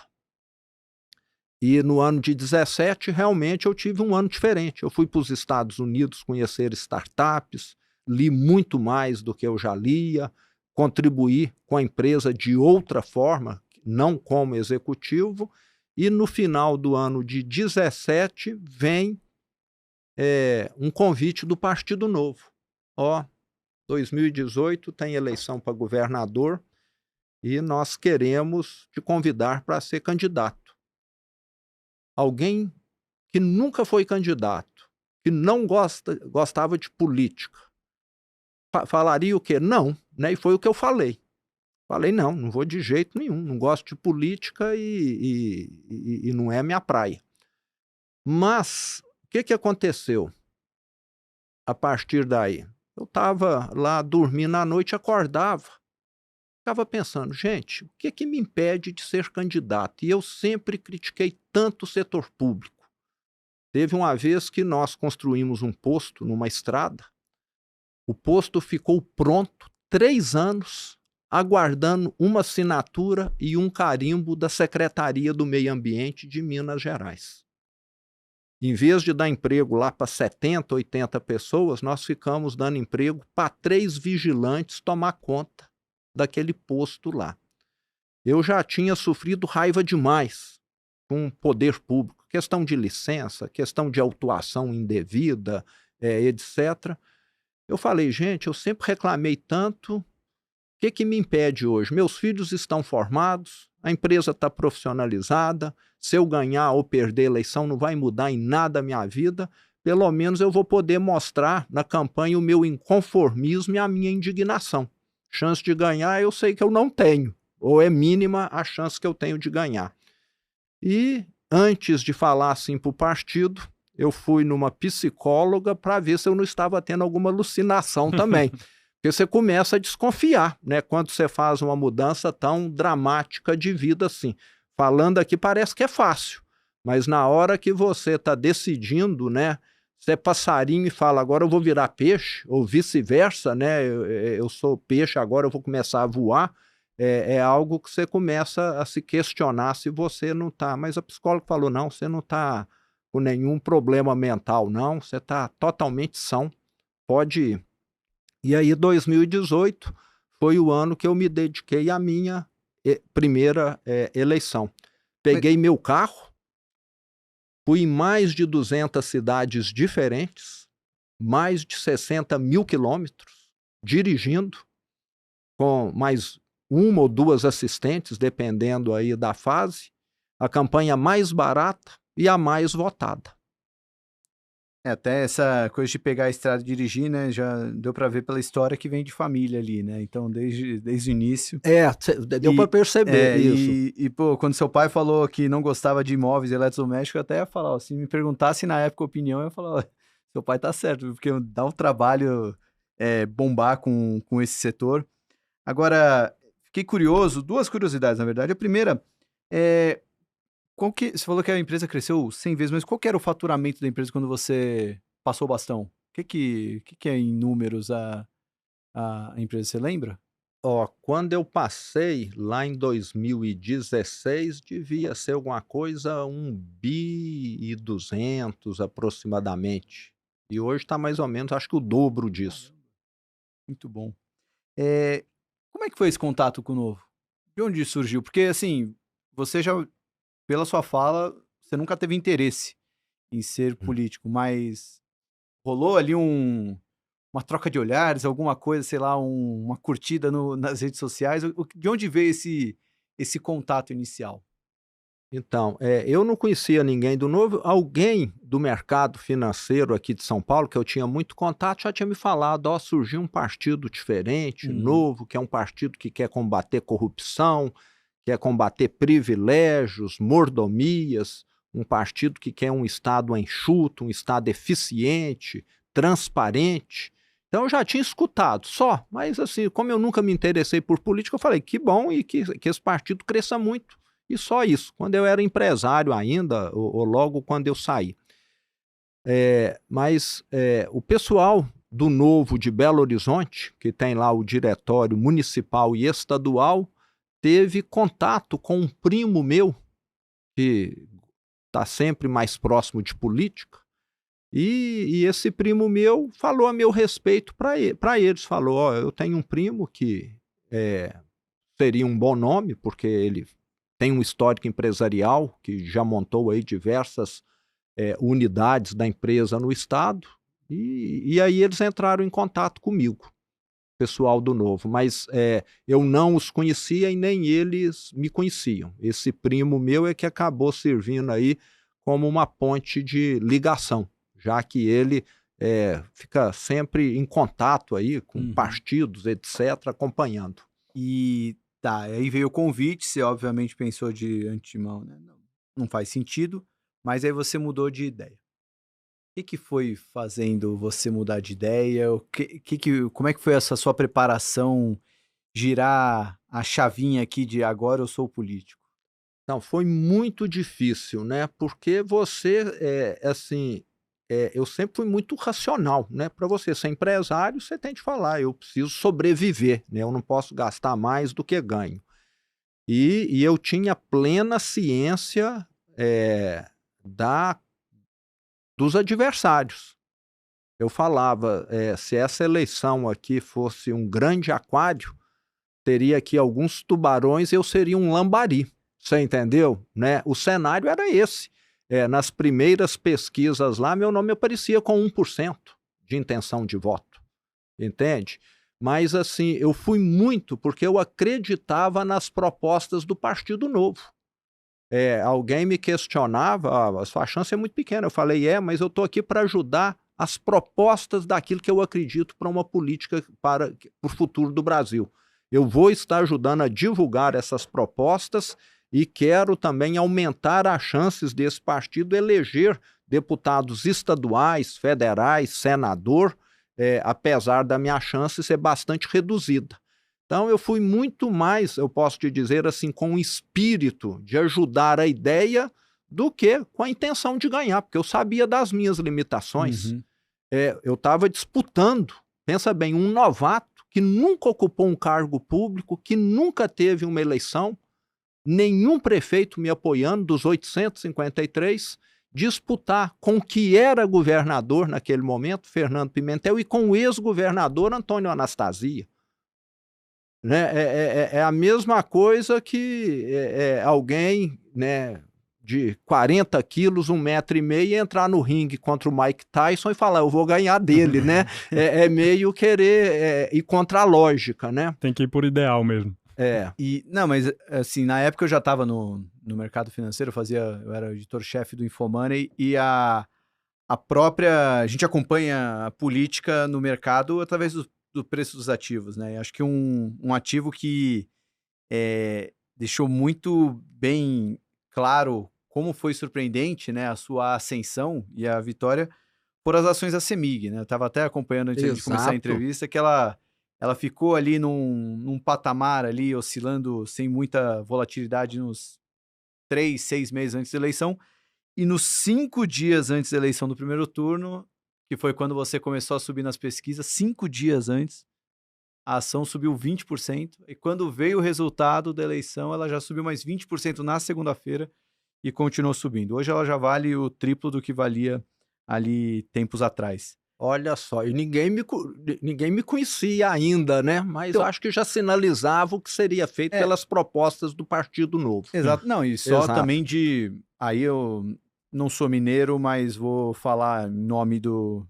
E no ano de 17, realmente eu tive um ano diferente. Eu fui para os Estados Unidos conhecer startups, li muito mais do que eu já lia, contribuí com a empresa de outra forma, não como executivo, e no final do ano de 17 vem um convite do Partido Novo. 2018 tem eleição para governador e nós queremos te convidar para ser candidato. Alguém que nunca foi candidato, que não gostava de política, falaria o quê? Não, né? E foi o que eu falei. Falei, não vou de jeito nenhum, não gosto de política e não é minha praia. Mas o que aconteceu a partir daí? Eu estava lá dormindo à noite, acordava, ficava pensando, gente, o que me impede de ser candidato? E eu sempre critiquei tanto o setor público. Teve uma vez que nós construímos um posto numa estrada, o posto ficou pronto 3 anos, aguardando uma assinatura e um carimbo da Secretaria do Meio Ambiente de Minas Gerais. Em vez de dar emprego lá para 70, 80 pessoas, nós ficamos dando emprego para 3 vigilantes tomar conta daquele posto lá. Eu já tinha sofrido raiva demais com o poder público, questão de licença, questão de autuação indevida, etc. Eu falei, gente, eu sempre reclamei tanto que me impede hoje? Meus filhos estão formados, a empresa está profissionalizada, se eu ganhar ou perder a eleição não vai mudar em nada a minha vida, pelo menos eu vou poder mostrar na campanha o meu inconformismo e a minha indignação. Chance de ganhar eu sei que eu não tenho, ou é mínima a chance que eu tenho de ganhar. E antes de falar assim para o partido, eu fui numa psicóloga para ver se eu não estava tendo alguma alucinação também. Porque você começa a desconfiar, né? Quando você faz uma mudança tão dramática de vida assim. Falando aqui parece que é fácil, mas na hora que você está decidindo, né? Você é passarinho e fala, agora eu vou virar peixe, ou vice-versa, né? Eu sou peixe, agora eu vou começar a voar. É algo que você começa a se questionar se você não está. Mas a psicóloga falou, não, você não está com nenhum problema mental, não. Você está totalmente são, pode ir. E aí 2018 foi o ano que eu me dediquei à minha primeira eleição. Peguei meu carro, fui em mais de 200 cidades diferentes, mais de 60 mil quilômetros, dirigindo, com mais uma ou duas assistentes, dependendo aí da fase, a campanha mais barata e a mais votada. Até essa coisa de pegar a estrada e dirigir, né, já deu para ver pela história que vem de família ali, né, então desde o início. Deu para perceber isso. Pô, quando seu pai falou que não gostava de imóveis eletrodomésticos, eu até ia falar, ó, se me perguntasse na época a opinião, eu ia falar, ó, seu pai tá certo, porque dá um trabalho bombar com esse setor. Agora, fiquei curioso, duas curiosidades, na verdade. A primeira você falou que a empresa cresceu 100 vezes, mas qual que era o faturamento da empresa quando você passou o bastão? O que é em números a empresa, você lembra? Quando eu passei lá em 2016, devia ser alguma coisa 1,2 bi aproximadamente. E hoje está mais ou menos, acho que o dobro disso. Muito bom. Como é que foi esse contato com o Novo? De onde surgiu? Porque, assim, você já, pela sua fala, você nunca teve interesse em ser político, mas rolou ali uma troca de olhares, alguma coisa, sei lá, uma curtida nas redes sociais? De onde veio esse contato inicial? Então, eu não conhecia ninguém do Novo. Alguém do mercado financeiro aqui de São Paulo, que eu tinha muito contato, já tinha me falado, surgiu um partido diferente, novo, que é um partido que quer combater corrupção, quer combater privilégios, mordomias, um partido que quer um Estado enxuto, um Estado eficiente, transparente. Então eu já tinha escutado, mas assim, como eu nunca me interessei por política, eu falei, que bom e que esse partido cresça muito. E só isso, quando eu era empresário ainda, ou logo quando eu saí. Mas o pessoal do Novo de Belo Horizonte, que tem lá o diretório municipal e estadual, teve contato com um primo meu, que está sempre mais próximo de política, e esse primo meu falou a meu respeito para eles, falou, eu tenho um primo que seria um bom nome, porque ele tem um histórico empresarial, que já montou aí diversas unidades da empresa no estado, e aí eles entraram em contato comigo, pessoal do Novo, mas eu não os conhecia e nem eles me conheciam. Esse primo meu é que acabou servindo aí como uma ponte de ligação, já que ele fica sempre em contato aí com partidos, etc., acompanhando. E tá, aí veio o convite, você obviamente pensou de antemão, né? Não faz sentido, mas aí você mudou de ideia. O que foi fazendo você mudar de ideia? Como é que foi essa sua preparação, girar a chavinha aqui de agora eu sou político? Não, foi muito difícil, né? Porque você, eu sempre fui muito racional, né? Para você ser empresário, você tem de falar, eu preciso sobreviver, né? Eu não posso gastar mais do que ganho. E eu tinha plena ciência dos adversários. Eu falava, se essa eleição aqui fosse um grande aquário, teria aqui alguns tubarões e eu seria um lambari. Você entendeu? Né? O cenário era esse. Nas primeiras pesquisas lá, meu nome aparecia com 1% de intenção de voto. Entende? Mas, assim, eu fui muito porque eu acreditava nas propostas do Partido Novo. Alguém me questionava, a sua chance é muito pequena. Eu falei, mas eu estou aqui para ajudar as propostas daquilo que eu acredito para uma política para o futuro do Brasil. Eu vou estar ajudando a divulgar essas propostas e quero também aumentar as chances desse partido eleger deputados estaduais, federais, senador, apesar da minha chance ser bastante reduzida. Então eu fui muito mais, eu posso te dizer assim, com o espírito de ajudar a ideia do que com a intenção de ganhar, porque eu sabia das minhas limitações. Eu estava disputando, pensa bem, um novato que nunca ocupou um cargo público, que nunca teve uma eleição, nenhum prefeito me apoiando, dos 853, disputar com o que era governador naquele momento, Fernando Pimentel, e com o ex-governador Antônio Anastasia. Né? É a mesma coisa que alguém, né, de 40 quilos, 1,5 m, entrar no ringue contra o Mike Tyson e falar, eu vou ganhar dele, né? Meio querer ir contra a lógica, né? Tem que ir por ideal mesmo. Não, mas assim, na época eu já estava no mercado financeiro, eu era editor-chefe do Infomoney, e a gente acompanha a política no mercado através do preço dos ativos, né? E acho que um ativo que deixou muito bem claro como foi surpreendente, né, a sua ascensão e a vitória, foram as ações da CEMIG, né? Eu estava até acompanhando antes de começar a entrevista, que ela ficou ali num patamar ali, oscilando sem muita volatilidade nos 3, 6 meses antes da eleição, e nos 5 dias antes da eleição do primeiro turno, que foi quando você começou a subir nas pesquisas, 5 dias antes, a ação subiu 20%, e quando veio o resultado da eleição, ela já subiu mais 20% na segunda-feira e continuou subindo. Hoje ela já vale o triplo do que valia ali tempos atrás. Olha só, e ninguém me conhecia ainda, né? Mas então, acho que já sinalizava o que seria feito pelas propostas do Partido Novo. Exato. Não, e só também aí eu não sou mineiro, mas vou falar em nome do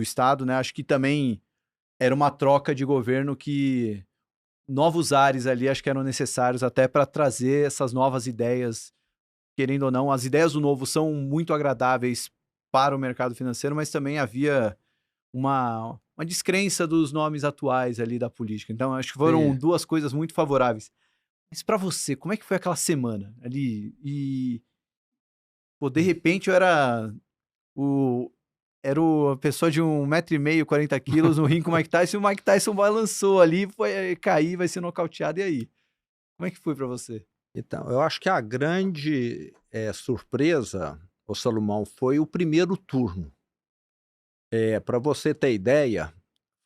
Estado, né? Acho que também era uma troca de governo que novos ares ali acho que eram necessários até para trazer essas novas ideias. Querendo ou não, as ideias do Novo são muito agradáveis para o mercado financeiro, mas também havia uma descrença dos nomes atuais ali da política. Então, acho que foram duas coisas muito favoráveis. Mas para você, como é que foi aquela semana ali? E, de repente, eu era a pessoa de 1,5 m, 40 quilos, no ringue com o Mike Tyson, e o Mike Tyson balançou ali, foi cair, vai ser nocauteado, e aí? Como é que foi para você? Então, eu acho que a grande surpresa, ô Salomão, foi o primeiro turno. Para você ter ideia,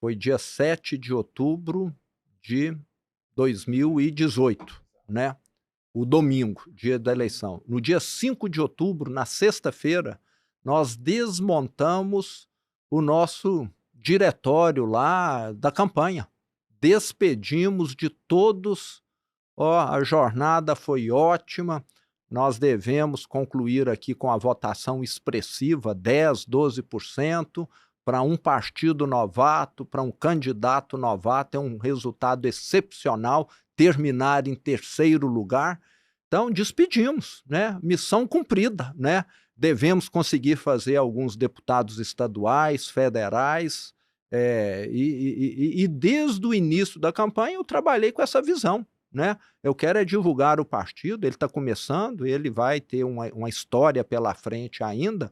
foi dia 7 de outubro de 2018, né? O domingo, dia da eleição. No dia 5 de outubro, na sexta-feira, nós desmontamos o nosso diretório lá da campanha. Despedimos de todos. A jornada foi ótima, nós devemos concluir aqui com a votação expressiva, 10%, 12%, para um partido novato, para um candidato novato, é um resultado excepcional, terminar em terceiro lugar. Então, despedimos, né? Missão cumprida, né? Devemos conseguir fazer alguns deputados estaduais, federais, e desde o início da campanha eu trabalhei com essa visão. Né? Eu quero divulgar o partido, ele está começando, ele vai ter uma história pela frente ainda.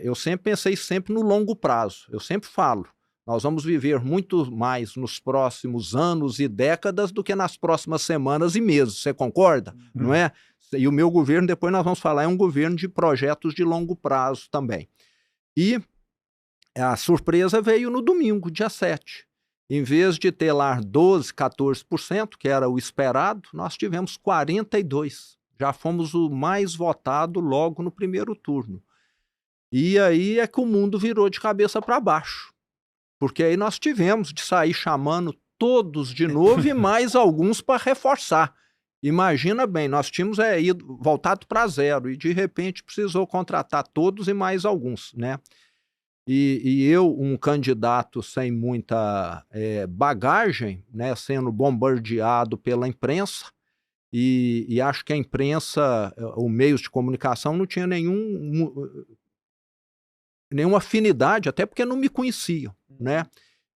Eu sempre pensei no longo prazo, eu sempre falo, nós vamos viver muito mais nos próximos anos e décadas do que nas próximas semanas e meses, você concorda? Não é? E o meu governo, depois nós vamos falar, é um governo de projetos de longo prazo também. E a surpresa veio no domingo, dia 7. Em vez de ter lá 12%, 14%, que era o esperado, nós tivemos 42%. Já fomos o mais votado logo no primeiro turno. E aí é que o mundo virou de cabeça para baixo. Porque aí nós tivemos de sair chamando todos de novo e mais alguns para reforçar. Imagina bem, nós tínhamos voltado para zero e de repente precisou contratar todos e mais alguns, né? e eu, um candidato sem muita bagagem, né, sendo bombardeado pela imprensa, e acho que a imprensa, os meios de comunicação, não tinha nenhuma afinidade, até porque não me conheciam, né?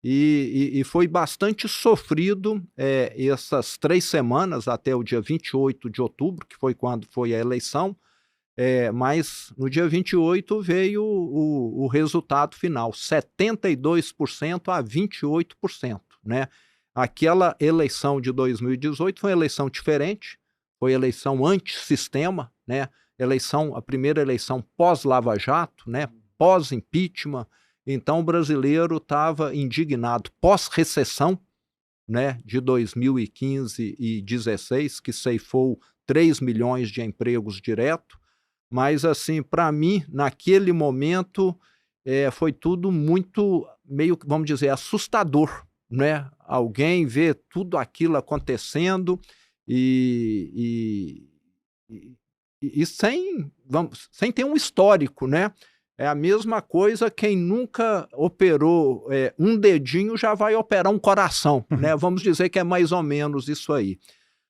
E foi bastante sofrido essas 3 semanas, até o dia 28 de outubro, que foi quando foi a eleição, mas no dia 28 veio o resultado final, 72% a 28%, né? Aquela eleição de 2018 foi uma eleição diferente, foi eleição antissistema, né? A primeira eleição pós-Lava Jato, né? Pós-impeachment. Então o brasileiro estava indignado pós-recessão, né, de 2015 e 2016, que ceifou 3 milhões de empregos direto. Mas, assim, para mim, naquele momento, foi tudo muito, meio que, vamos dizer, assustador, né? Alguém vê tudo aquilo acontecendo e sem ter um histórico, né? É a mesma coisa quem nunca operou um dedinho já vai operar um coração, né? Vamos dizer que é mais ou menos isso aí.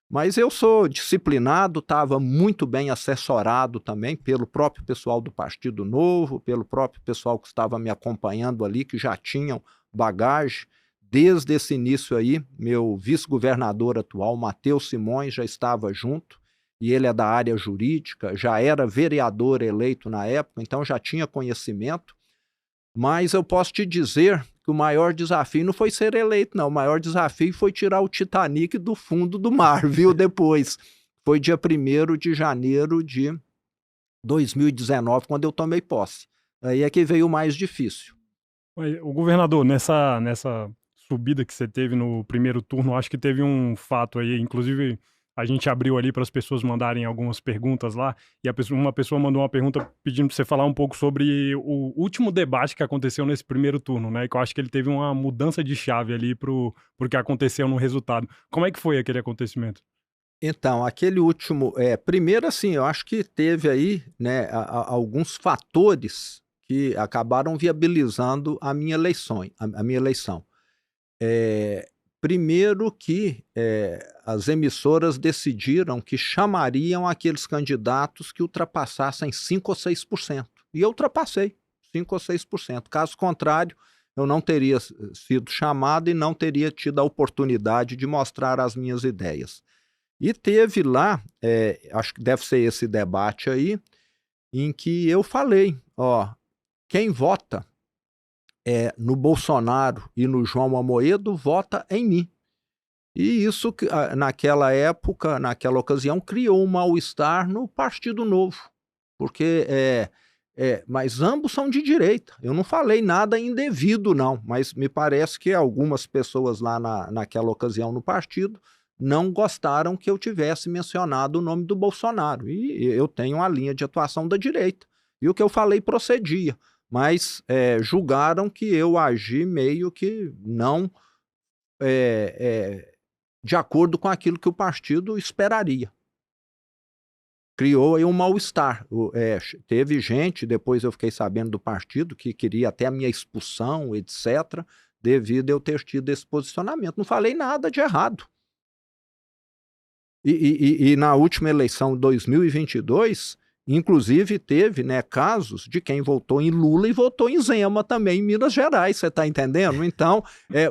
Mas eu sou disciplinado, estava muito bem assessorado também pelo próprio pessoal do Partido Novo, pelo próprio pessoal que estava me acompanhando ali, que já tinham bagagem. Desde esse início aí, meu vice-governador atual, Matheus Simões, já estava junto, e ele é da área jurídica, já era vereador eleito na época, então já tinha conhecimento. Mas eu posso te dizer que o maior desafio não foi ser eleito, não. O maior desafio foi tirar o Titanic do fundo do mar, viu? Depois. Foi dia 1º de janeiro de 2019, quando eu tomei posse. Aí é que veio o mais difícil. O governador, nessa subida que você teve no primeiro turno, acho que teve um fato aí, inclusive a gente abriu ali para as pessoas mandarem algumas perguntas lá, e uma pessoa mandou uma pergunta pedindo para você falar um pouco sobre o último debate que aconteceu nesse primeiro turno, né? Que eu acho que ele teve uma mudança de chave ali pro que aconteceu no resultado. Como é que foi aquele acontecimento? Então, aquele último... primeiro, assim, eu acho que teve aí, né, alguns fatores que acabaram viabilizando a minha eleição. Primeiro que as emissoras decidiram que chamariam aqueles candidatos que ultrapassassem 5% ou 6%. E eu ultrapassei 5% ou 6%. Caso contrário, eu não teria sido chamado e não teria tido a oportunidade de mostrar as minhas ideias. E teve lá, acho que deve ser esse debate aí, em que eu falei, quem vota no Bolsonaro e no João Amoedo, vota em mim. E isso, naquela época, naquela ocasião, criou um mal-estar no Partido Novo, porque mas ambos são de direita. Eu não falei nada indevido, não, mas me parece que algumas pessoas lá naquela ocasião no partido não gostaram que eu tivesse mencionado o nome do Bolsonaro. E eu tenho uma linha de atuação da direita. E o que eu falei procedia. Mas julgaram que eu agi meio que não de acordo com aquilo que o partido esperaria. Criou aí um mal-estar. Teve gente, depois eu fiquei sabendo do partido, que queria até a minha expulsão, etc., devido a eu ter tido esse posicionamento. Não falei nada de errado. E na última eleição de 2022... inclusive teve, né, casos de quem votou em Lula e votou em Zema também em Minas Gerais, você está entendendo? Então,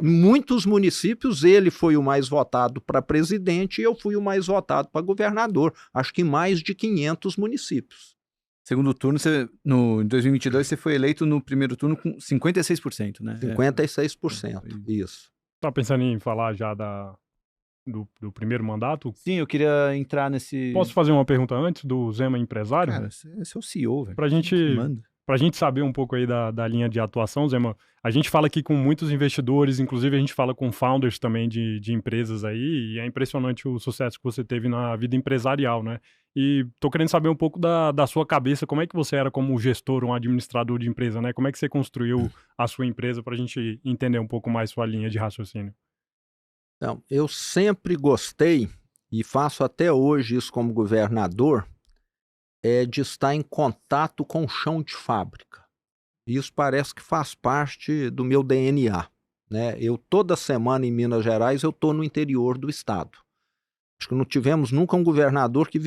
muitos municípios, ele foi o mais votado para presidente e eu fui o mais votado para governador. Acho que mais de 500 municípios. Segundo turno, em 2022, você foi eleito no primeiro turno com 56%, né? 56%, isso. Tá pensando em falar já do primeiro mandato? Sim, eu queria entrar nesse... Posso fazer uma pergunta antes do Zema empresário? Cara, você é o CEO, velho. Pra gente saber um pouco aí da linha de atuação, Zema, a gente fala aqui com muitos investidores, inclusive a gente fala com founders também de empresas aí, e é impressionante o sucesso que você teve na vida empresarial, né? E tô querendo saber um pouco da sua cabeça, como é que você era como gestor, um administrador de empresa, né? Como é que você construiu a sua empresa pra gente entender um pouco mais sua linha de raciocínio? Então, eu sempre gostei, e faço até hoje isso como governador, de estar em contato com o chão de fábrica. Isso parece que faz parte do meu DNA, né? Eu toda semana em Minas Gerais eu estou no interior do estado. Acho que não tivemos nunca um governador que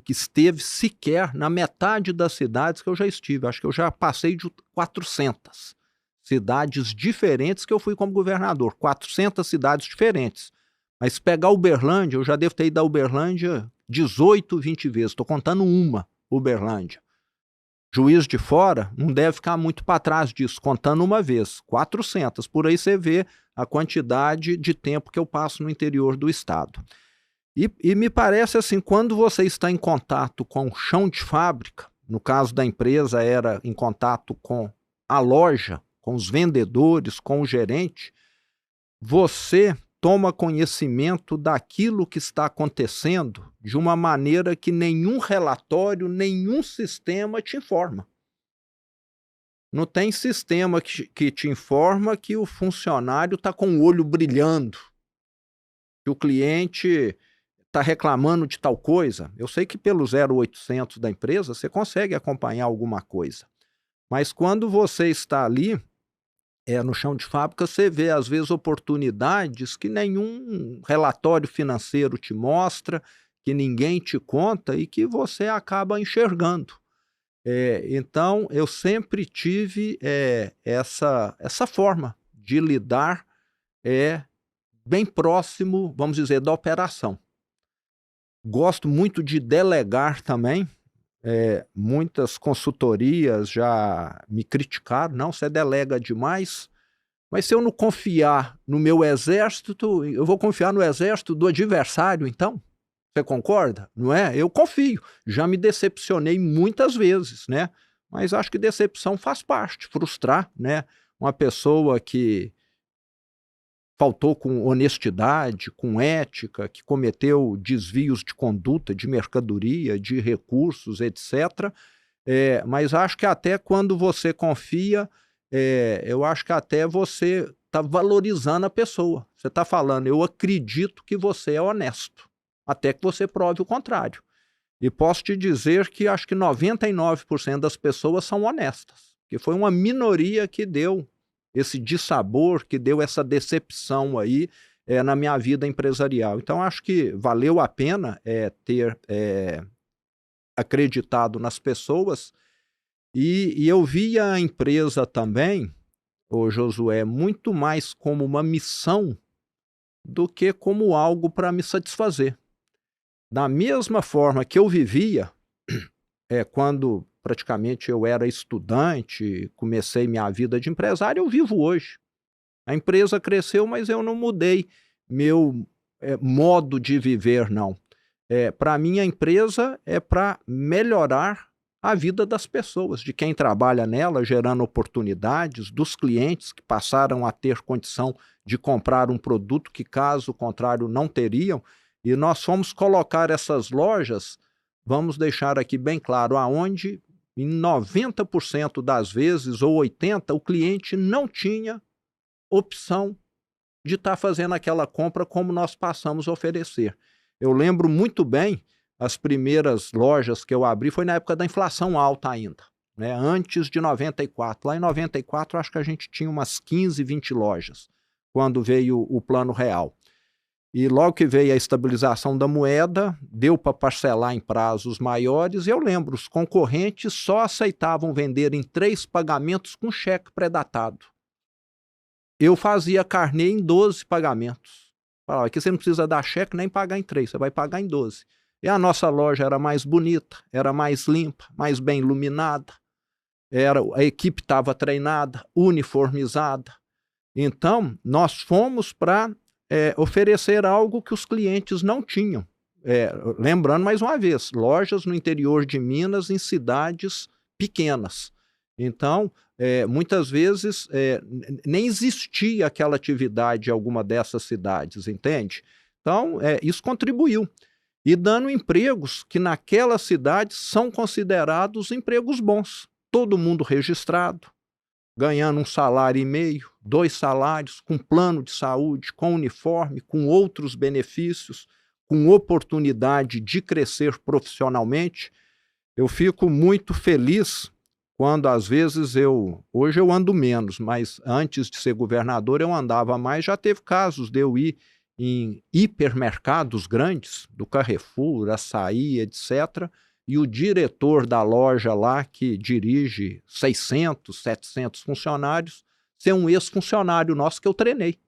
esteve sequer na metade das cidades que eu já estive. Acho que eu já passei de 400 cidades diferentes que eu fui como governador. 400 cidades diferentes. Mas se pegar Uberlândia, eu já devo ter ido a Uberlândia 18, 20 vezes. Estou contando uma, Uberlândia. Juiz de Fora não deve ficar muito para trás disso, contando uma vez. 400. Por aí você vê a quantidade de tempo que eu passo no interior do estado. E me parece assim, quando você está em contato com o chão de fábrica, no caso da empresa era em contato com a loja, com os vendedores, com o gerente, você toma conhecimento daquilo que está acontecendo de uma maneira que nenhum relatório, nenhum sistema te informa. Não tem sistema que te informa que o funcionário está com o olho brilhando, que o cliente está reclamando de tal coisa. Eu sei que pelo 0800 da empresa você consegue acompanhar alguma coisa. Mas quando você está ali, no chão de fábrica, você vê às vezes oportunidades que nenhum relatório financeiro te mostra, que ninguém te conta e que você acaba enxergando. Então, eu sempre tive essa forma de lidar bem próximo, vamos dizer, da operação. Gosto muito de delegar também. Muitas consultorias já me criticaram. Não, você delega demais. Mas se eu não confiar no meu exército, eu vou confiar no exército do adversário, então? Você concorda? Não é? Eu confio. Já me decepcionei muitas vezes, né? Mas acho que decepção faz parte, frustrar, né? Uma pessoa que faltou com honestidade, com ética, que cometeu desvios de conduta, de mercadoria, de recursos, etc. Mas acho que até quando você confia, eu acho que até você está valorizando a pessoa. Você está falando, eu acredito que você é honesto, até que você prove o contrário. E posso te dizer que acho que 99% das pessoas são honestas, que foi uma minoria que deu esse dissabor, que deu essa decepção aí na minha vida empresarial. Então, acho que valeu a pena ter acreditado nas pessoas e eu via a empresa também, ô Josué, muito mais como uma missão do que como algo para me satisfazer. Da mesma forma que eu vivia, quando praticamente eu era estudante, comecei minha vida de empresário, eu vivo hoje. A empresa cresceu, mas eu não mudei meu modo de viver, não. Para mim, a empresa é para melhorar a vida das pessoas, de quem trabalha nela, gerando oportunidades, dos clientes que passaram a ter condição de comprar um produto que, caso contrário, não teriam. E nós fomos colocar essas lojas, vamos deixar aqui bem claro, aonde em 90% das vezes, ou 80%, o cliente não tinha opção de estar fazendo aquela compra como nós passamos a oferecer. Eu lembro muito bem, as primeiras lojas que eu abri foi na época da inflação alta ainda, né? Antes de 94. Lá em 94, acho que a gente tinha umas 15, 20 lojas, quando veio o Plano Real. E logo que veio a estabilização da moeda, deu para parcelar em prazos maiores. E eu lembro, os concorrentes só aceitavam vender em 3 pagamentos com cheque pré-datado. Eu fazia carnê em 12 pagamentos. Falava, aqui você não precisa dar cheque nem pagar em 3, você vai pagar em 12. E a nossa loja era mais bonita, era mais limpa, mais bem iluminada. A equipe estava treinada, uniformizada. Então, nós fomos para oferecer algo que os clientes não tinham. Lembrando mais uma vez, lojas no interior de Minas, em cidades pequenas. Então, muitas vezes nem existia aquela atividade em alguma dessas cidades, entende? Então, isso contribuiu. E dando empregos que naquela cidade são considerados empregos bons. Todo mundo registrado, ganhando 1,5 salário, 2 salários, com plano de saúde, com uniforme, com outros benefícios, com oportunidade de crescer profissionalmente. Eu fico muito feliz quando às vezes hoje eu ando menos, mas antes de ser governador eu andava mais. Já teve casos de eu ir em hipermercados grandes, do Carrefour, Açaí, etc., e o diretor da loja lá, que dirige 600, 700 funcionários, ser um ex-funcionário nosso que eu treinei.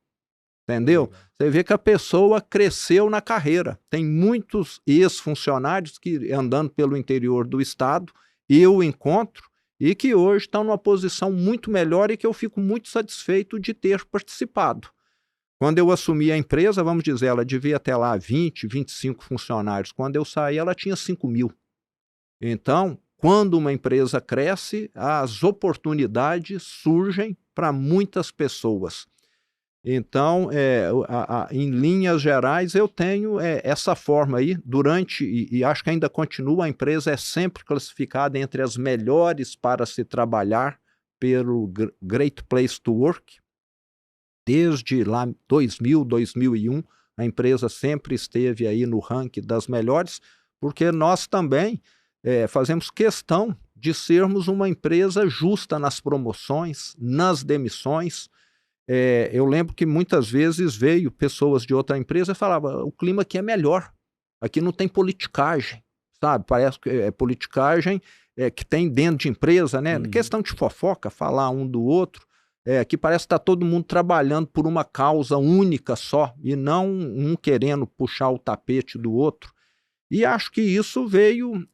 Entendeu? Você vê que a pessoa cresceu na carreira. Tem muitos ex-funcionários que, andando pelo interior do estado, eu encontro e que hoje estão numa posição muito melhor e que eu fico muito satisfeito de ter participado. Quando eu assumi a empresa, vamos dizer, ela devia ter lá 20, 25 funcionários. Quando eu saí, ela tinha 5.000. Então, quando uma empresa cresce, as oportunidades surgem para muitas pessoas. Então, em linhas gerais, eu tenho essa forma aí, e acho que ainda continua, a empresa é sempre classificada entre as melhores para se trabalhar pelo Great Place to Work. Desde lá 2000, 2001, a empresa sempre esteve aí no ranking das melhores, porque nós também fazemos questão de sermos uma empresa justa nas promoções, nas demissões. Eu lembro que muitas vezes veio pessoas de outra empresa e falavam: o clima aqui é melhor, aqui não tem politicagem, sabe? Parece que é politicagem que tem dentro de empresa, né? Questão de fofoca, falar um do outro. Aqui parece que está todo mundo trabalhando por uma causa única só, e não um querendo puxar o tapete do outro. E acho que isso veio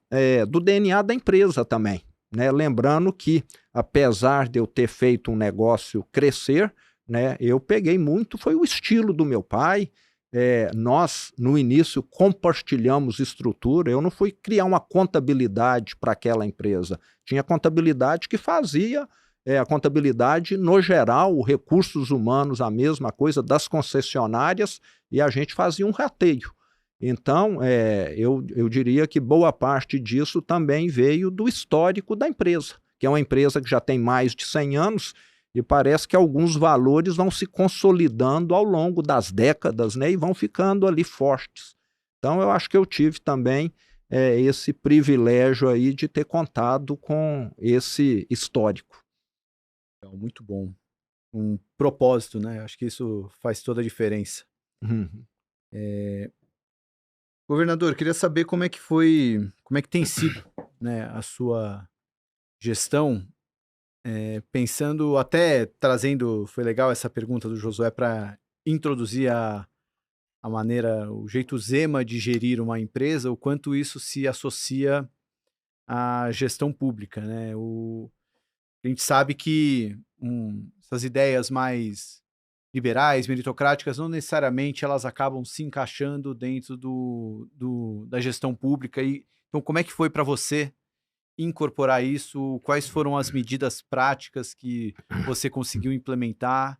do DNA da empresa também, né? Lembrando que, apesar de eu ter feito um negócio crescer, né, eu peguei muito, foi o estilo do meu pai. Nós, no início, compartilhamos estrutura. Eu não fui criar uma contabilidade para aquela empresa. Tinha contabilidade que fazia a contabilidade no geral, recursos humanos, a mesma coisa, das concessionárias, e a gente fazia um rateio. Então, eu diria que boa parte disso também veio do histórico da empresa, que é uma empresa que já tem mais de 100 anos, e parece que alguns valores vão se consolidando ao longo das décadas, né, e vão ficando ali fortes. Então, eu acho que eu tive também esse privilégio aí de ter contado com esse histórico. Muito bom. Um propósito, né? Acho que isso faz toda a diferença. Governador, queria saber como é que tem sido, né, a sua gestão, pensando, até trazendo, foi legal essa pergunta do Josué para introduzir a maneira, o jeito Zema de gerir uma empresa, o quanto isso se associa à gestão pública, né? A gente sabe que essas ideias mais liberais, meritocráticas, não necessariamente elas acabam se encaixando dentro da gestão pública. Então, como é que foi para você incorporar isso? Quais foram as medidas práticas que você conseguiu implementar?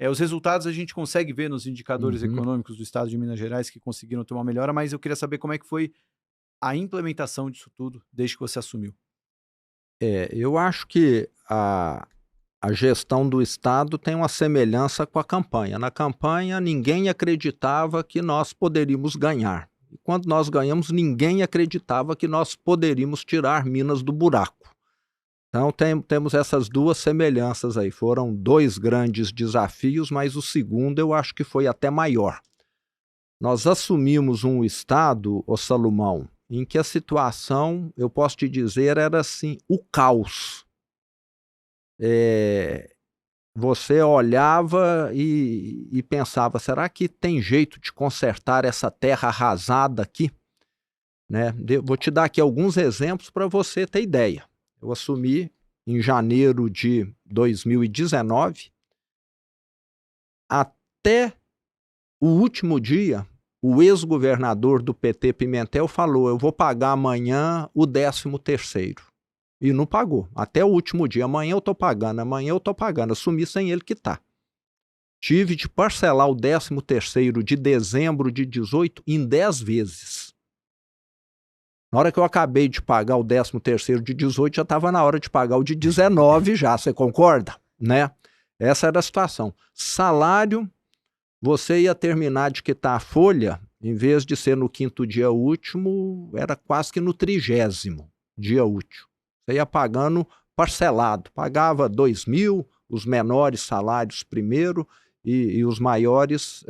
Os resultados a gente consegue ver nos indicadores econômicos do estado de Minas Gerais, que conseguiram ter uma melhora, mas eu queria saber como é que foi a implementação disso tudo desde que você assumiu. Eu acho que a gestão do Estado tem uma semelhança com a campanha. Na campanha, ninguém acreditava que nós poderíamos ganhar. E quando nós ganhamos, ninguém acreditava que nós poderíamos tirar Minas do buraco. Então, temos essas duas semelhanças aí. Foram dois grandes desafios, mas o segundo eu acho que foi até maior. Nós assumimos um Estado, ô Salomão, em que a situação, eu posso te dizer, era assim, o caos. Você olhava e pensava: será que tem jeito de consertar essa terra arrasada aqui? Né? Vou te dar aqui alguns exemplos para você ter ideia. Eu assumi em janeiro de 2019. Até o último dia, o ex-governador do PT, Pimentel, falou: eu vou pagar amanhã o 13º. E não pagou. Até o último dia. Amanhã eu estou pagando, amanhã eu estou pagando. Assumi sem ele quitar. Tive de parcelar o 13º de dezembro de 18 em 10 vezes. Na hora que eu acabei de pagar o 13º de 18, já estava na hora de pagar o de 19 já. Você concorda? Né? Essa era a situação. Salário, você ia terminar de quitar a folha, em vez de ser no 5º dia útil, era quase que no 30º dia útil. Você ia pagando parcelado, pagava 2.000, os menores salários primeiro e os maiores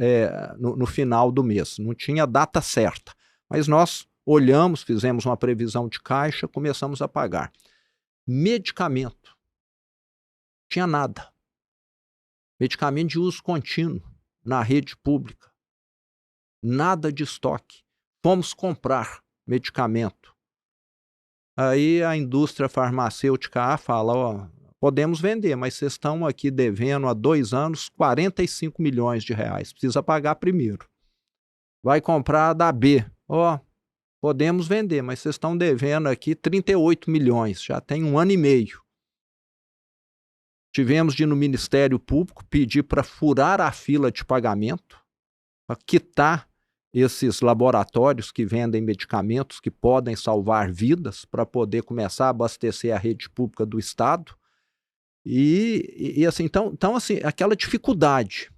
no final do mês. Não tinha data certa, mas nós olhamos, fizemos uma previsão de caixa, começamos a pagar. Medicamento, tinha nada. Medicamento de uso contínuo na rede pública, nada de estoque. Fomos comprar medicamento. Aí a indústria farmacêutica fala, ó, podemos vender, mas vocês estão aqui devendo há 2 anos 45 milhões de reais, precisa pagar primeiro. Vai comprar da B, ó, podemos vender, mas vocês estão devendo aqui 38 milhões, já tem 1 ano e meio. Tivemos de ir no Ministério Público pedir para furar a fila de pagamento, para quitar esses laboratórios que vendem medicamentos que podem salvar vidas, para poder começar a abastecer a rede pública do Estado. E assim, então, assim, aquela dificuldade.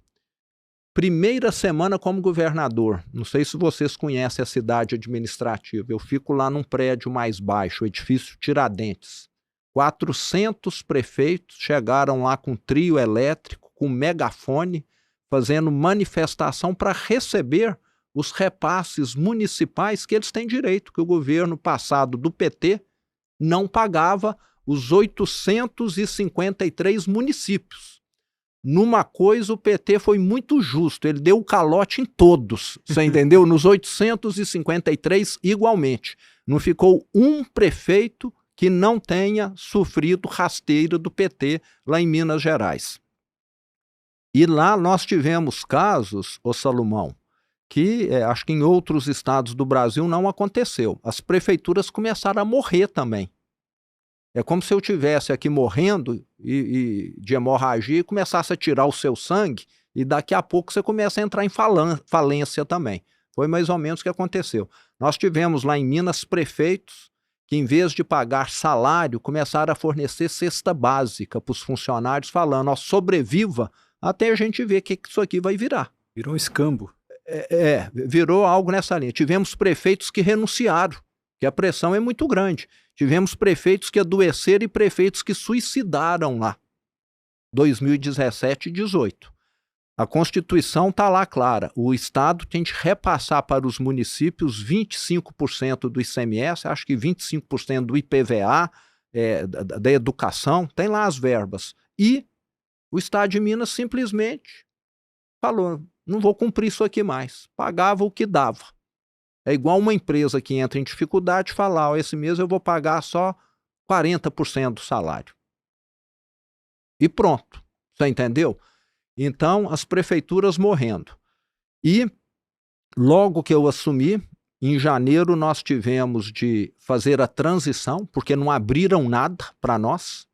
Primeira semana como governador, não sei se vocês conhecem a cidade administrativa, eu fico lá num prédio mais baixo, o edifício Tiradentes. 400 prefeitos chegaram lá com trio elétrico, com megafone, fazendo manifestação para receber os repasses municipais que eles têm direito, que o governo passado do PT não pagava os 853 municípios. Numa coisa, o PT foi muito justo, ele deu o calote em todos, você entendeu? Nos 853 igualmente. Não ficou um prefeito que não tenha sofrido rasteira do PT lá em Minas Gerais. E lá nós tivemos casos, ô Salomão, que acho que em outros estados do Brasil não aconteceu. As prefeituras começaram a morrer também. É como se eu estivesse aqui morrendo de hemorragia e começasse a tirar o seu sangue e daqui a pouco você começa a entrar em falência também. Foi mais ou menos o que aconteceu. Nós tivemos lá em Minas prefeitos que, em vez de pagar salário, começaram a fornecer cesta básica para os funcionários, falando, ó, sobreviva até a gente ver o que isso aqui vai virar. Virou um escambo. Virou algo nessa linha. Tivemos prefeitos que renunciaram, que a pressão é muito grande. Tivemos prefeitos que adoeceram e prefeitos que suicidaram lá, 2017 e 2018. A Constituição está lá clara, o Estado tem de repassar para os municípios 25% do ICMS, acho que 25% do IPVA, da educação, tem lá as verbas. E o Estado de Minas simplesmente falou, não vou cumprir isso aqui mais, pagava o que dava. É igual uma empresa que entra em dificuldade e fala, ó, esse mês eu vou pagar só 40% do salário. E pronto, você entendeu? Então, as prefeituras morrendo. E logo que eu assumi, em janeiro nós tivemos de fazer a transição, porque não abriram nada para nós.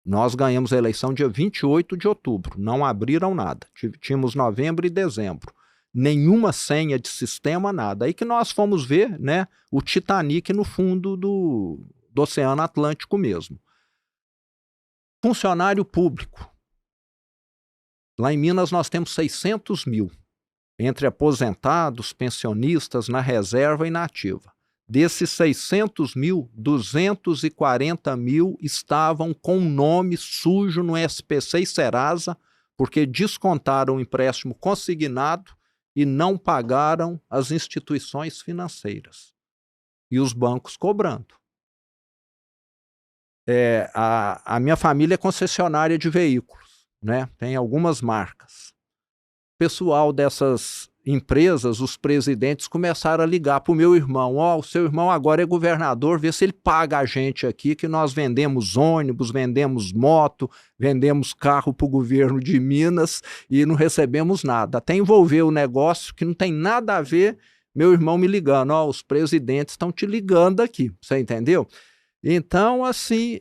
Nós ganhamos a eleição dia 28 de outubro, não abriram nada. Tínhamos novembro e dezembro. Nenhuma senha de sistema, nada. Aí que nós fomos ver, né, o Titanic no fundo do Oceano Atlântico mesmo. Funcionário público. Lá em Minas nós temos 600 mil, entre aposentados, pensionistas, na reserva e na ativa. Desses 600 mil, 240 mil estavam com nome sujo no SPC e Serasa, porque descontaram o empréstimo consignado e não pagaram as instituições financeiras. E os bancos cobrando. A minha família é concessionária de veículos. Né? Tem algumas marcas. O pessoal dessas empresas, os presidentes, começaram a ligar para o meu irmão. Ó, o seu irmão agora é governador, vê se ele paga a gente aqui, que nós vendemos ônibus, vendemos moto, vendemos carro para o governo de Minas e não recebemos nada. Até envolver o negócio que não tem nada a ver, meu irmão me ligando. Ó, os presidentes estão te ligando aqui, você entendeu? Então, assim,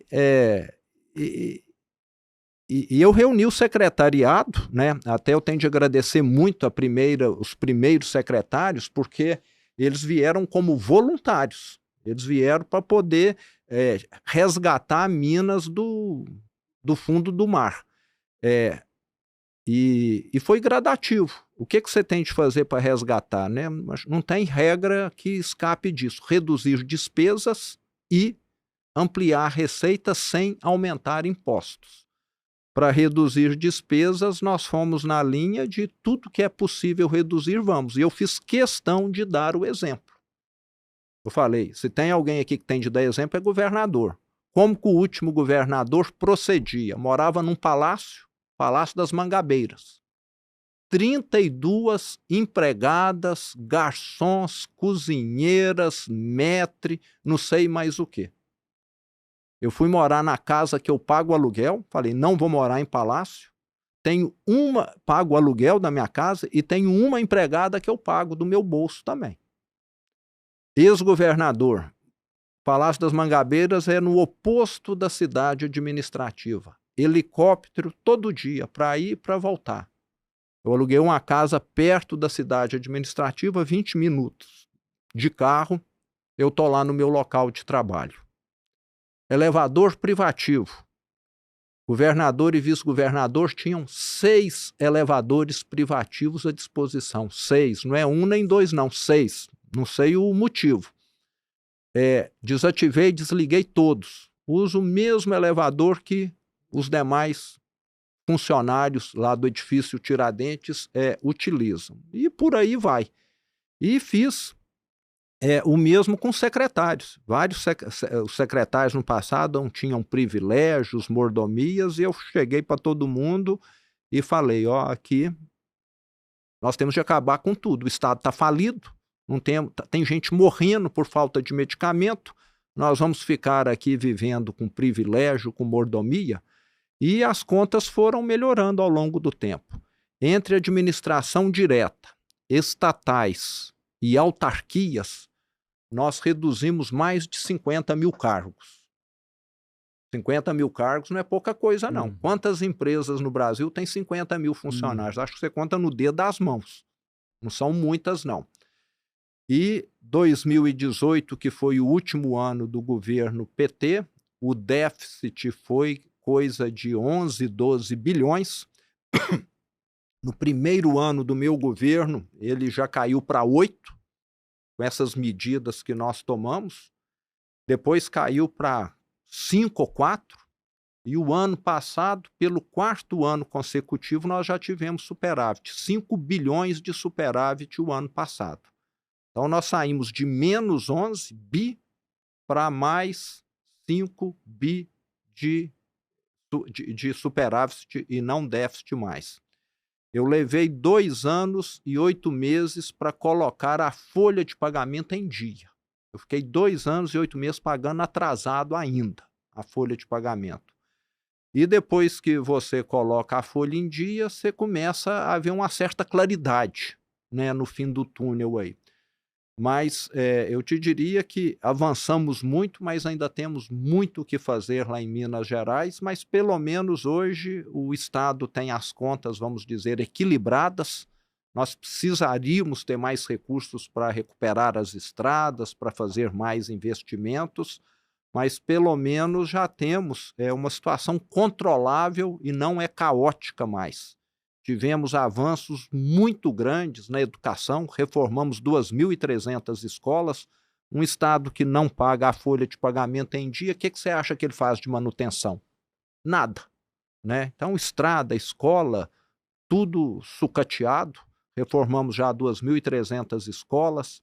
E eu reuni o secretariado, né? Até eu tenho de agradecer muito os primeiros secretários, porque eles vieram como voluntários. Eles vieram para poder resgatar Minas do fundo do mar. E foi gradativo. O que você tem de fazer para resgatar? Né? Não tem regra que escape disso. Reduzir despesas e ampliar receitas sem aumentar impostos. Para reduzir despesas, nós fomos na linha de tudo que é possível reduzir, vamos. E eu fiz questão de dar o exemplo. Eu falei, se tem alguém aqui que tem de dar exemplo, é governador. Como que o último governador procedia? Morava num palácio, Palácio das Mangabeiras. 32 empregadas, garçons, cozinheiras, maître, não sei mais o quê. Eu fui morar na casa que eu pago aluguel, falei, não vou morar em palácio. Pago o aluguel da minha casa e tenho uma empregada que eu pago do meu bolso também. Ex-governador, Palácio das Mangabeiras é no oposto da cidade administrativa. Helicóptero todo dia, para ir e para voltar. Eu aluguei uma casa perto da cidade administrativa, 20 minutos de carro, eu estou lá no meu local de trabalho. Elevador privativo. Governador e vice-governador tinham 6 elevadores privativos à disposição. 6, não é 1 nem 2 não, 6. Não sei o motivo. Desativei e desliguei todos. Uso o mesmo elevador que os demais funcionários lá do edifício Tiradentes utilizam. E por aí vai. E fiz o mesmo com secretários. Vários os secretários no passado não tinham privilégios, mordomias, e eu cheguei para todo mundo e falei, aqui nós temos de acabar com tudo. O Estado está falido, tem gente morrendo por falta de medicamento, nós vamos ficar aqui vivendo com privilégio, com mordomia, e as contas foram melhorando ao longo do tempo. Entre administração direta, estatais e autarquias, nós reduzimos mais de 50 mil cargos. 50 mil cargos não é pouca coisa, não. Quantas empresas no Brasil têm 50 mil funcionários? Acho que você conta no dedo das mãos. Não são muitas, não. E 2018, que foi o último ano do governo PT, o déficit foi coisa de 11, 12 bilhões. No primeiro ano do meu governo, ele já caiu para 8, com essas medidas que nós tomamos. Depois caiu para 5 ou 4. E o ano passado, pelo 4º ano consecutivo, nós já tivemos superávit. 5 bilhões de superávit o ano passado. Então, nós saímos de menos 11 bi para mais 5 bi de superávit e não déficit mais. Eu levei 2 anos e 8 meses para colocar a folha de pagamento em dia. Eu fiquei 2 anos e 8 meses pagando atrasado ainda a folha de pagamento. E depois que você coloca a folha em dia, você começa a ver uma certa claridade, né, no fim do túnel aí. Mas eu te diria que avançamos muito, mas ainda temos muito o que fazer lá em Minas Gerais, mas pelo menos hoje o Estado tem as contas, vamos dizer, equilibradas. Nós precisaríamos ter mais recursos para recuperar as estradas, para fazer mais investimentos, mas pelo menos já temos uma situação controlável e não é caótica mais. Tivemos avanços muito grandes na educação, reformamos 2.300 escolas, um Estado que não paga a folha de pagamento em dia, o que você acha que ele faz de manutenção? Nada, né? Então, estrada, escola, tudo sucateado, reformamos já 2.300 escolas,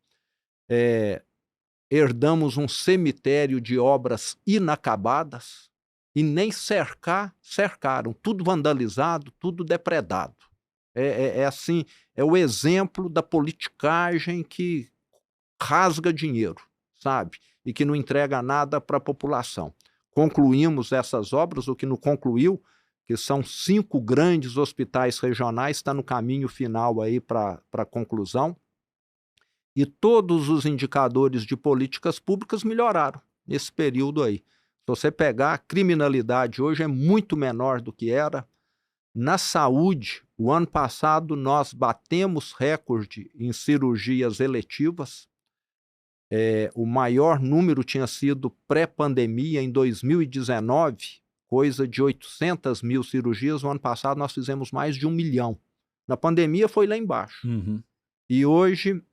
herdamos um cemitério de obras inacabadas, e nem cercaram, tudo vandalizado, tudo depredado. Assim, é o exemplo da politicagem que rasga dinheiro, sabe? E que não entrega nada para a população. Concluímos essas obras, o que não concluiu, que são 5 grandes hospitais regionais, está no caminho final aí para a conclusão. E todos os indicadores de políticas públicas melhoraram nesse período aí. Se você pegar, a criminalidade hoje é muito menor do que era. Na saúde, o ano passado nós batemos recorde em cirurgias eletivas. O maior número tinha sido pré-pandemia, em 2019, coisa de 800 mil cirurgias. No ano passado nós fizemos mais de 1 milhão. Na pandemia foi lá embaixo. E hoje,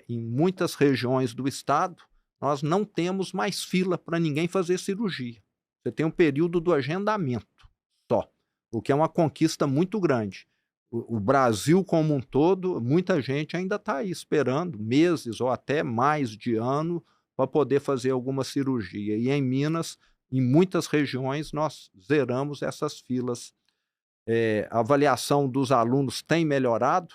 em muitas regiões do estado, nós não temos mais fila para ninguém fazer cirurgia. Você tem um período do agendamento só, o que é uma conquista muito grande. O Brasil como um todo, muita gente ainda está aí esperando meses ou até mais de ano para poder fazer alguma cirurgia. E em Minas, em muitas regiões, nós zeramos essas filas. A avaliação dos alunos tem melhorado,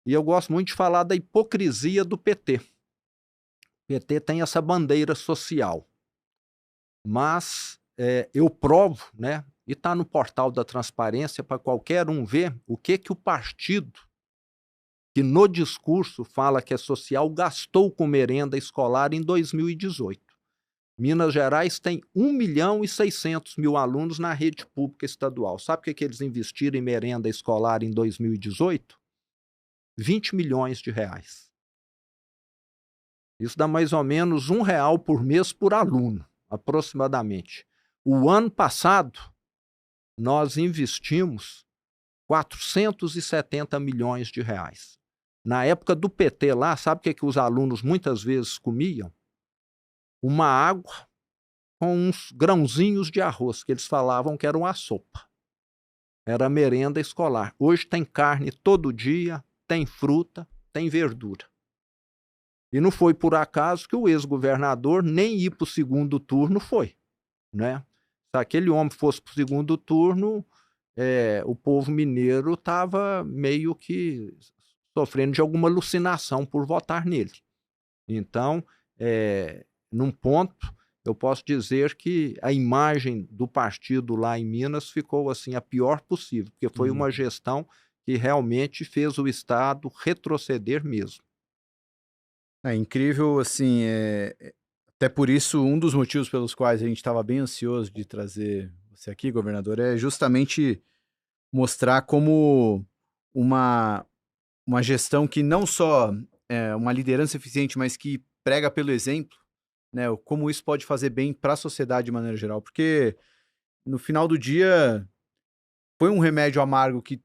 e eu gosto muito de falar da hipocrisia do PT. O PT tem essa bandeira social, mas eu provo, né? E está no portal da transparência para qualquer um ver o que o partido, que no discurso fala que é social, gastou com merenda escolar em 2018. Minas Gerais tem 1.600.000 alunos na rede pública estadual. Sabe o que eles investiram em merenda escolar em 2018? 20 milhões de reais. Isso dá mais ou menos R$1 por mês por aluno, aproximadamente. O ano passado, nós investimos 470 milhões de reais. Na época do PT lá, sabe o que os alunos muitas vezes comiam? Uma água com uns grãozinhos de arroz, que eles falavam que era uma sopa. Era merenda escolar. Hoje tem carne todo dia, tem fruta, tem verdura. E não foi por acaso que o ex-governador nem ir para o segundo turno foi, né? Se aquele homem fosse para o segundo turno, o povo mineiro estava meio que sofrendo de alguma alucinação por votar nele. Então, num ponto, eu posso dizer que a imagem do partido lá em Minas ficou assim a pior possível, porque foi uma gestão que realmente fez o Estado retroceder mesmo. É incrível, assim, até por isso, um dos motivos pelos quais a gente estava bem ansioso de trazer você aqui, governador, é justamente mostrar como uma gestão que não só é uma liderança eficiente, mas que prega pelo exemplo, né, como isso pode fazer bem para a sociedade de maneira geral, porque no final do dia foi um remédio amargo que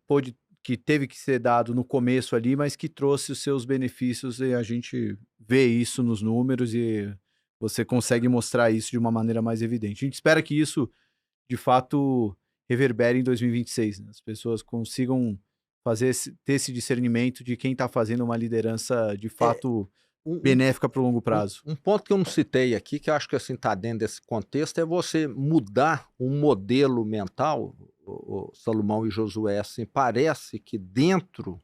teve que ser dado no começo ali, mas que trouxe os seus benefícios, e a gente vê isso nos números e você consegue mostrar isso de uma maneira mais evidente. A gente espera que isso, de fato, reverbere em 2026, né? As pessoas consigam ter esse discernimento de quem está fazendo uma liderança, de fato, benéfica para o longo prazo. Um ponto que eu não citei aqui, que eu acho que assim está dentro desse contexto, é você mudar um modelo mental, o Salomão e Josué. Assim, parece que dentro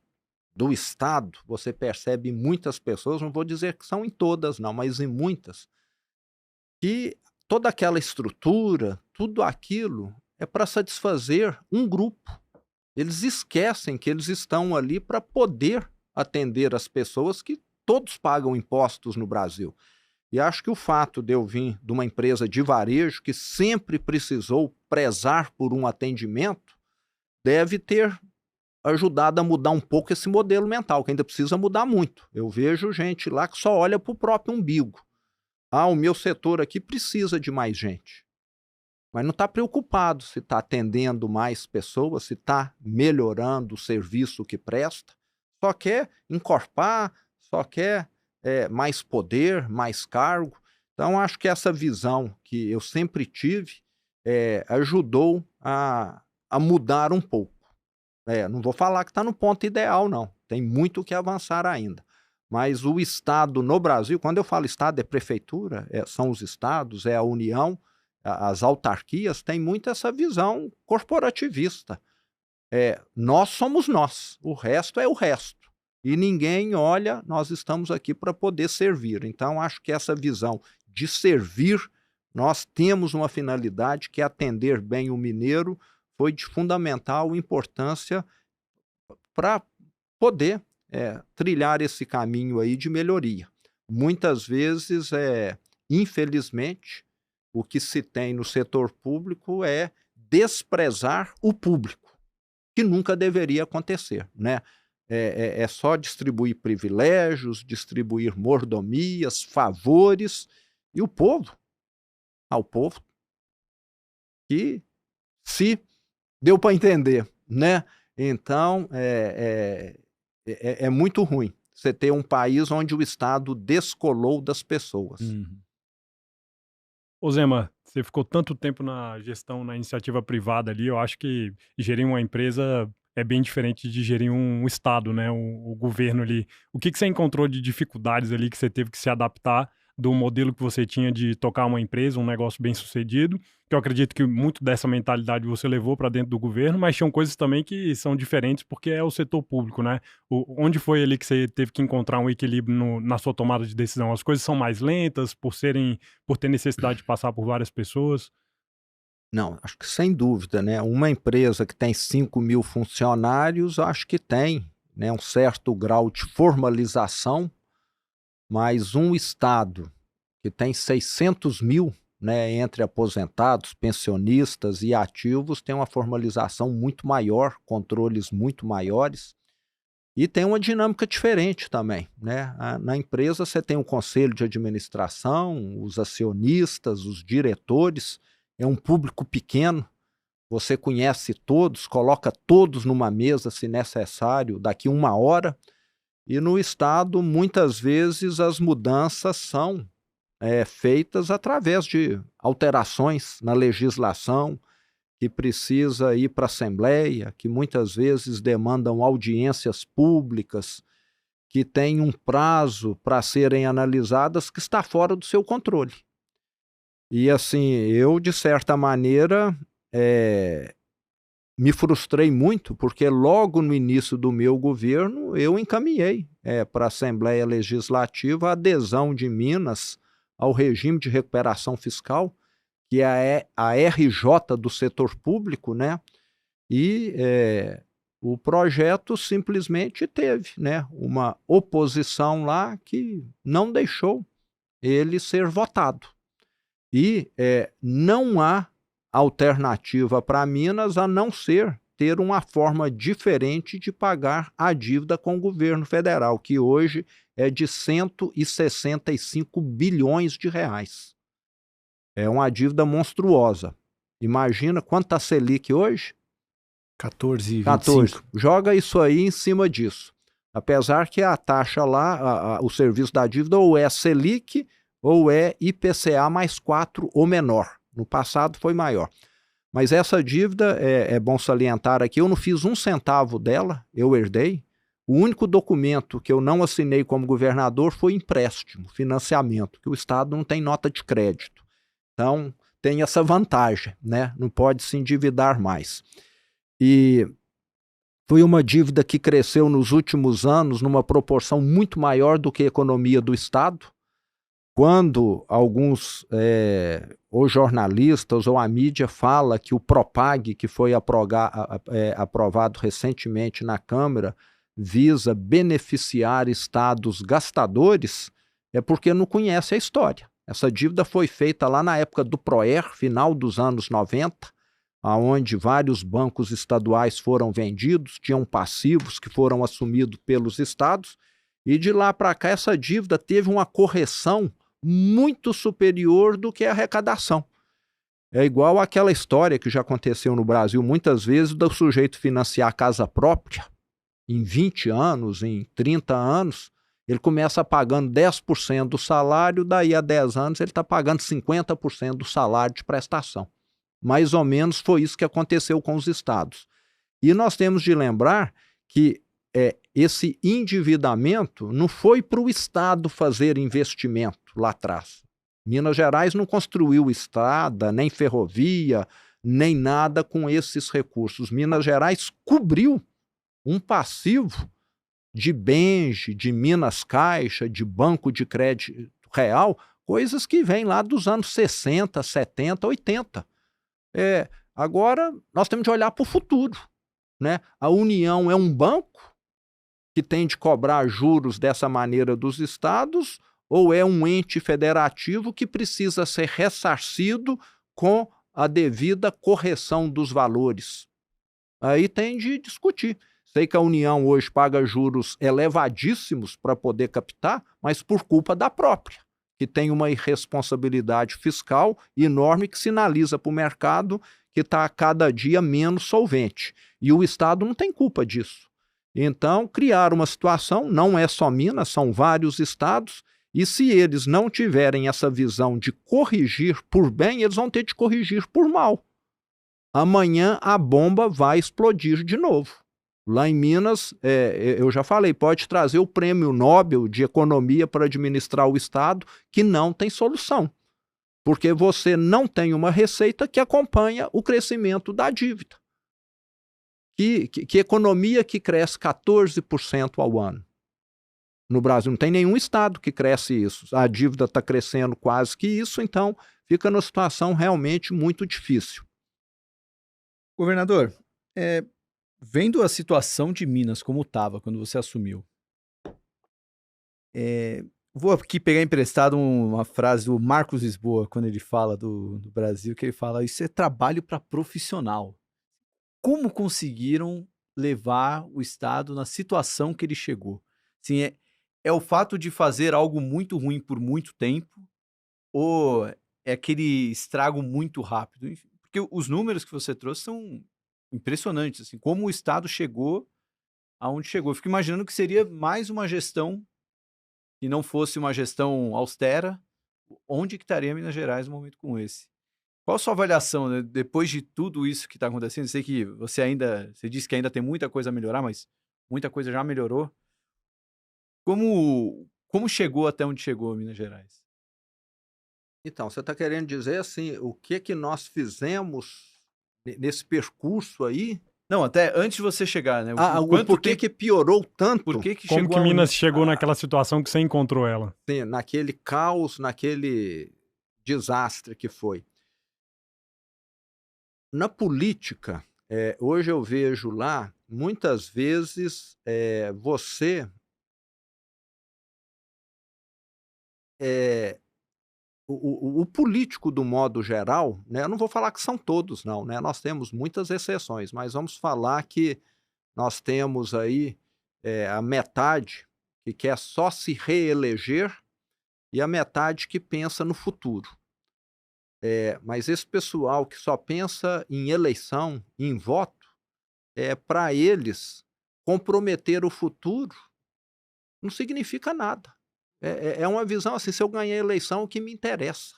do Estado você percebe muitas pessoas, não vou dizer que são em todas não, mas em muitas, que toda aquela estrutura, tudo aquilo é para satisfazer um grupo. Eles esquecem que eles estão ali para poder atender as pessoas, que todos pagam impostos no Brasil. E acho que o fato de eu vir de uma empresa de varejo que sempre precisou prezar por um atendimento deve ter ajudado a mudar um pouco esse modelo mental, que ainda precisa mudar muito. Eu vejo gente lá que só olha para o próprio umbigo. O meu setor aqui precisa de mais gente. Mas não está preocupado se está atendendo mais pessoas, se está melhorando o serviço que presta. Só quer encorpar, só quer mais poder, mais cargo. Então, acho que essa visão que eu sempre tive ajudou a mudar um pouco. Não vou falar que está no ponto ideal, não. Tem muito o que avançar ainda. Mas o Estado no Brasil, quando eu falo Estado, é prefeitura, são os estados, é a União, as autarquias, têm muito essa visão corporativista. Nós somos nós, o resto é o resto. E ninguém olha, nós estamos aqui para poder servir. Então, acho que essa visão de servir, nós temos uma finalidade que é atender bem o mineiro, foi de fundamental importância para poder trilhar esse caminho aí de melhoria. Muitas vezes, infelizmente, o que se tem no setor público é desprezar o público, que nunca deveria acontecer, né? É só distribuir privilégios, distribuir mordomias, favores, e o povo, ao povo que se deu para entender, né? Então, é muito ruim você ter um país onde o Estado descolou das pessoas. Ô Zema, você ficou tanto tempo na gestão, na iniciativa privada ali, eu acho que gerir uma empresa é bem diferente de gerir um estado, né, o governo ali. O que você encontrou de dificuldades ali que você teve que se adaptar do modelo que você tinha de tocar uma empresa, um negócio bem sucedido, que eu acredito que muito dessa mentalidade você levou para dentro do governo, mas tinham coisas também que são diferentes porque é o setor público, né? Onde foi ali que você teve que encontrar um equilíbrio na sua tomada de decisão? As coisas são mais lentas por ter necessidade de passar por várias pessoas? Não, acho que sem dúvida, né? Uma empresa que tem 5.000 funcionários, acho que tem, né, um certo grau de formalização, mas um estado que tem 600.000, né, entre aposentados, pensionistas e ativos, tem uma formalização muito maior, controles muito maiores, e tem uma dinâmica diferente também, né? Na empresa você tem o conselho de administração, os acionistas, os diretores, é um público pequeno, você conhece todos, coloca todos numa mesa, se necessário, daqui 1 hora, e no Estado, muitas vezes, as mudanças são feitas através de alterações na legislação, que precisa ir para a Assembleia, que muitas vezes demandam audiências públicas, que têm um prazo para serem analisadas que está fora do seu controle. E assim, eu, de certa maneira, me frustrei muito, porque logo no início do meu governo eu encaminhei para a Assembleia Legislativa a adesão de Minas ao regime de recuperação fiscal, que é a RJ do setor público, né? E o projeto simplesmente teve, né, uma oposição lá que não deixou ele ser votado. E não há alternativa para Minas a não ser ter uma forma diferente de pagar a dívida com o governo federal, que hoje é de 165 bilhões de reais. É uma dívida monstruosa. Imagina quanto está a Selic hoje? 14,25. 14. Joga isso aí em cima disso. Apesar que a taxa lá, o serviço da dívida, ou é Selic ou é IPCA mais 4 ou menor. No passado foi maior. Mas essa dívida, é bom salientar aqui, eu não fiz 1 centavo dela, eu herdei. O único documento que eu não assinei como governador foi empréstimo, financiamento, que o Estado não tem nota de crédito. Então, tem essa vantagem, né? Não pode se endividar mais. E foi uma dívida que cresceu nos últimos anos numa proporção muito maior do que a economia do Estado. Quando alguns, ou jornalistas ou a mídia fala que o Propag, que foi aprovado recentemente na Câmara, visa beneficiar estados gastadores, é porque não conhece a história. Essa dívida foi feita lá na época do PROER, final dos anos 90, onde vários bancos estaduais foram vendidos, tinham passivos que foram assumidos pelos estados, e de lá para cá essa dívida teve uma correção muito superior do que a arrecadação. É igual àquela história que já aconteceu no Brasil muitas vezes do sujeito financiar a casa própria em 20 anos, em 30 anos, ele começa pagando 10% do salário, daí a 10 anos ele está pagando 50% do salário de prestação. Mais ou menos foi isso que aconteceu com os estados. E nós temos de lembrar que esse endividamento não foi para o Estado fazer investimento lá atrás. Minas Gerais não construiu estrada, nem ferrovia, nem nada com esses recursos. Minas Gerais cobriu um passivo de Benge, de Minas Caixa, de Banco de Crédito Real, coisas que vêm lá dos anos 60, 70, 80. Agora, nós temos de olhar para o futuro, né? A União é um banco que tem de cobrar juros dessa maneira dos estados, ou é um ente federativo que precisa ser ressarcido com a devida correção dos valores? Aí tem de discutir. Sei que a União hoje paga juros elevadíssimos para poder captar, mas por culpa da própria, que tem uma irresponsabilidade fiscal enorme que sinaliza para o mercado que está a cada dia menos solvente. E o Estado não tem culpa disso. Então, criar uma situação, não é só Minas, são vários estados, E se eles não tiverem essa visão de corrigir por bem, eles vão ter de corrigir por mal. Amanhã a bomba vai explodir de novo. Lá em Minas, eu já falei, pode trazer o prêmio Nobel de Economia para administrar o Estado, que não tem solução. Porque você não tem uma receita que acompanha o crescimento da dívida. Que economia que cresce 14% ao ano? No Brasil não tem nenhum estado que cresce isso. A dívida está crescendo quase que isso, então fica numa situação realmente muito difícil. Governador, vendo a situação de Minas como estava quando você assumiu, vou aqui pegar emprestado uma frase do Marcos Lisboa, quando ele fala do Brasil, que ele fala, isso é trabalho para profissional. Como conseguiram levar o Estado na situação que ele chegou? Assim, é o fato de fazer algo muito ruim por muito tempo ou é aquele estrago muito rápido? Enfim, porque os números que você trouxe são impressionantes, assim, como o Estado chegou aonde chegou. Eu fico imaginando que seria mais uma gestão que não fosse uma gestão austera. Onde que estaria Minas Gerais num momento como esse? Qual a sua avaliação, né, depois de tudo isso que está acontecendo? Eu sei que você disse que ainda tem muita coisa a melhorar, mas muita coisa já melhorou. Como chegou até onde chegou Minas Gerais? Então, você está querendo dizer assim, o que nós fizemos nesse percurso aí? Não, até antes de você chegar, né? Por que piorou tanto? Por que Como chegou que Minas chegou naquela situação que você encontrou ela? Sim, naquele caos, naquele desastre que foi. Na política, hoje eu vejo lá, muitas vezes você o político, do modo geral, né, eu não vou falar que são todos, não, né, nós temos muitas exceções, mas vamos falar que nós temos aí a metade que quer só se reeleger e a metade que pensa no futuro. Mas esse pessoal que só pensa em eleição, em voto, para eles, comprometer o futuro não significa nada. É uma visão assim, se eu ganhar a eleição, o que me interessa.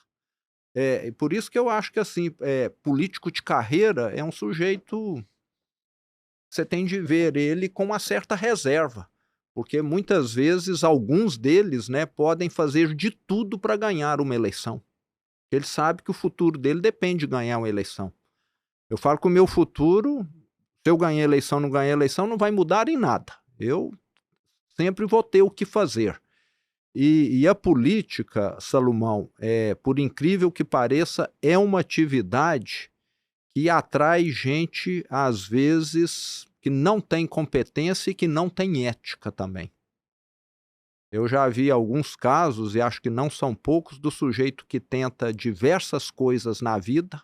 Por isso que eu acho que assim, político de carreira é um sujeito, você tem de ver ele com uma certa reserva, porque muitas vezes alguns deles, né, podem fazer de tudo para ganhar uma eleição. Ele sabe que o futuro dele depende de ganhar uma eleição. Eu falo que o meu futuro, se eu ganhar a eleição, não ganhar a eleição, não vai mudar em nada. Eu sempre vou ter o que fazer. E a política, Salomão, por incrível que pareça, é uma atividade que atrai gente, às vezes, que não tem competência e que não tem ética também. Eu já vi alguns casos, e acho que não são poucos, do sujeito que tenta diversas coisas na vida,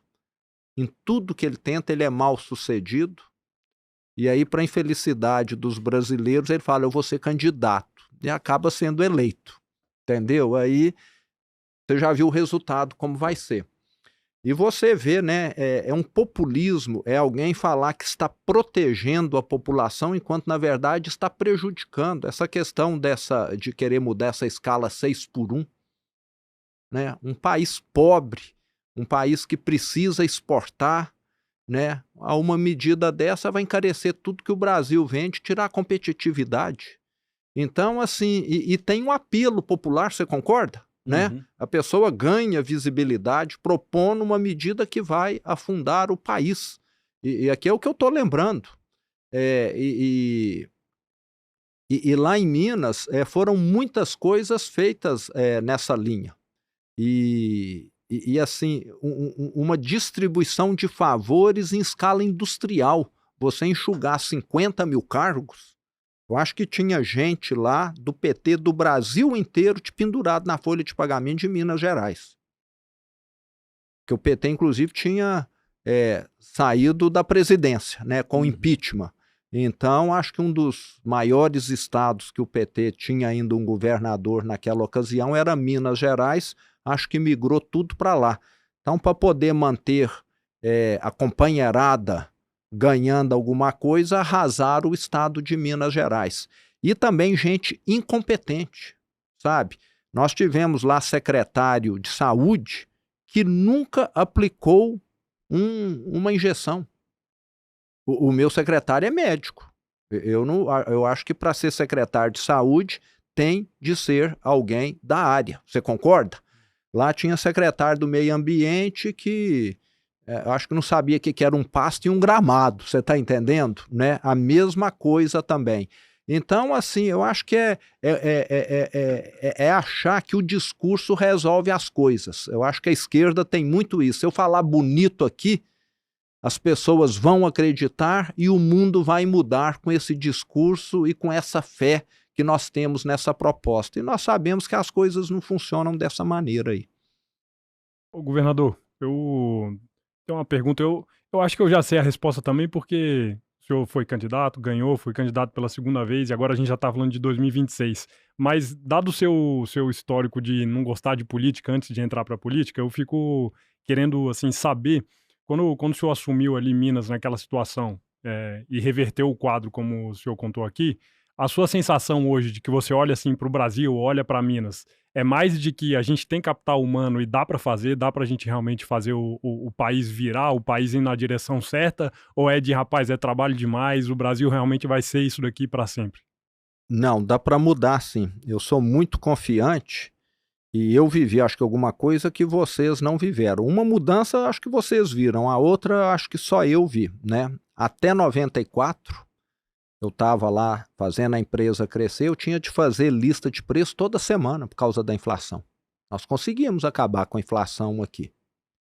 em tudo que ele tenta, ele é mal sucedido, e aí, para a infelicidade dos brasileiros, ele fala, eu vou ser candidato, e acaba sendo eleito, entendeu? Aí, você já viu o resultado, como vai ser. E você vê, né, é um populismo, é alguém falar que está protegendo a população, enquanto, na verdade, está prejudicando. Essa questão de querer mudar essa escala 6x1, né? Um país pobre, um país que precisa exportar, né? A uma medida dessa vai encarecer tudo que o Brasil vende, tirar a competitividade. Então, assim, e tem um apelo popular, você concorda? Né? Uhum. A pessoa ganha visibilidade propondo uma medida que vai afundar o país. E aqui é o que eu estou lembrando. E lá em Minas foram muitas coisas feitas nessa linha. E assim, uma distribuição de favores em escala industrial. Você enxugar 50 mil cargos. Eu acho que tinha gente lá do PT do Brasil inteiro te pendurado na folha de pagamento de Minas Gerais. Que o PT, inclusive, tinha saído da presidência, né, com impeachment. Então, acho que um dos maiores estados que o PT tinha ainda um governador naquela ocasião era Minas Gerais. Acho que migrou tudo para lá. Então, para poder manter a companheirada ganhando alguma coisa, arrasaram o estado de Minas Gerais. E também gente incompetente, sabe? Nós tivemos lá secretário de saúde que nunca aplicou uma injeção. O meu secretário é médico. Eu acho que para ser secretário de saúde tem de ser alguém da área. Você concorda? Lá tinha secretário do meio ambiente que acho que não sabia que era um pasto e um gramado. Você está entendendo? Né? A mesma coisa também. Então, assim, eu acho que é achar que o discurso resolve as coisas. Eu acho que a esquerda tem muito isso. Se eu falar bonito aqui, as pessoas vão acreditar e o mundo vai mudar com esse discurso e com essa fé que nós temos nessa proposta. E nós sabemos que as coisas não funcionam dessa maneira aí. Ô, governador, eu tenho uma pergunta. Eu acho que eu já sei a resposta também, porque o senhor foi candidato, ganhou, foi candidato pela segunda vez e agora a gente já está falando de 2026. Mas, dado o seu histórico de não gostar de política antes de entrar para a política, eu fico querendo assim, saber, quando o senhor assumiu ali Minas naquela situação e reverteu o quadro, como o senhor contou aqui, a sua sensação hoje de que você olha assim para o Brasil, olha para Minas, é mais de que a gente tem capital humano e dá para fazer, dá para a gente realmente fazer o país virar, o país ir na direção certa, ou é de, rapaz, é trabalho demais, o Brasil realmente vai ser isso daqui para sempre? Não, dá para mudar sim. Eu sou muito confiante e eu vivi, acho que alguma coisa que vocês não viveram. Uma mudança acho que vocês viram, a outra acho que só eu vi, né? Até 94, eu estava lá fazendo a empresa crescer, eu tinha de fazer lista de preço toda semana por causa da inflação. Nós conseguimos acabar com a inflação aqui.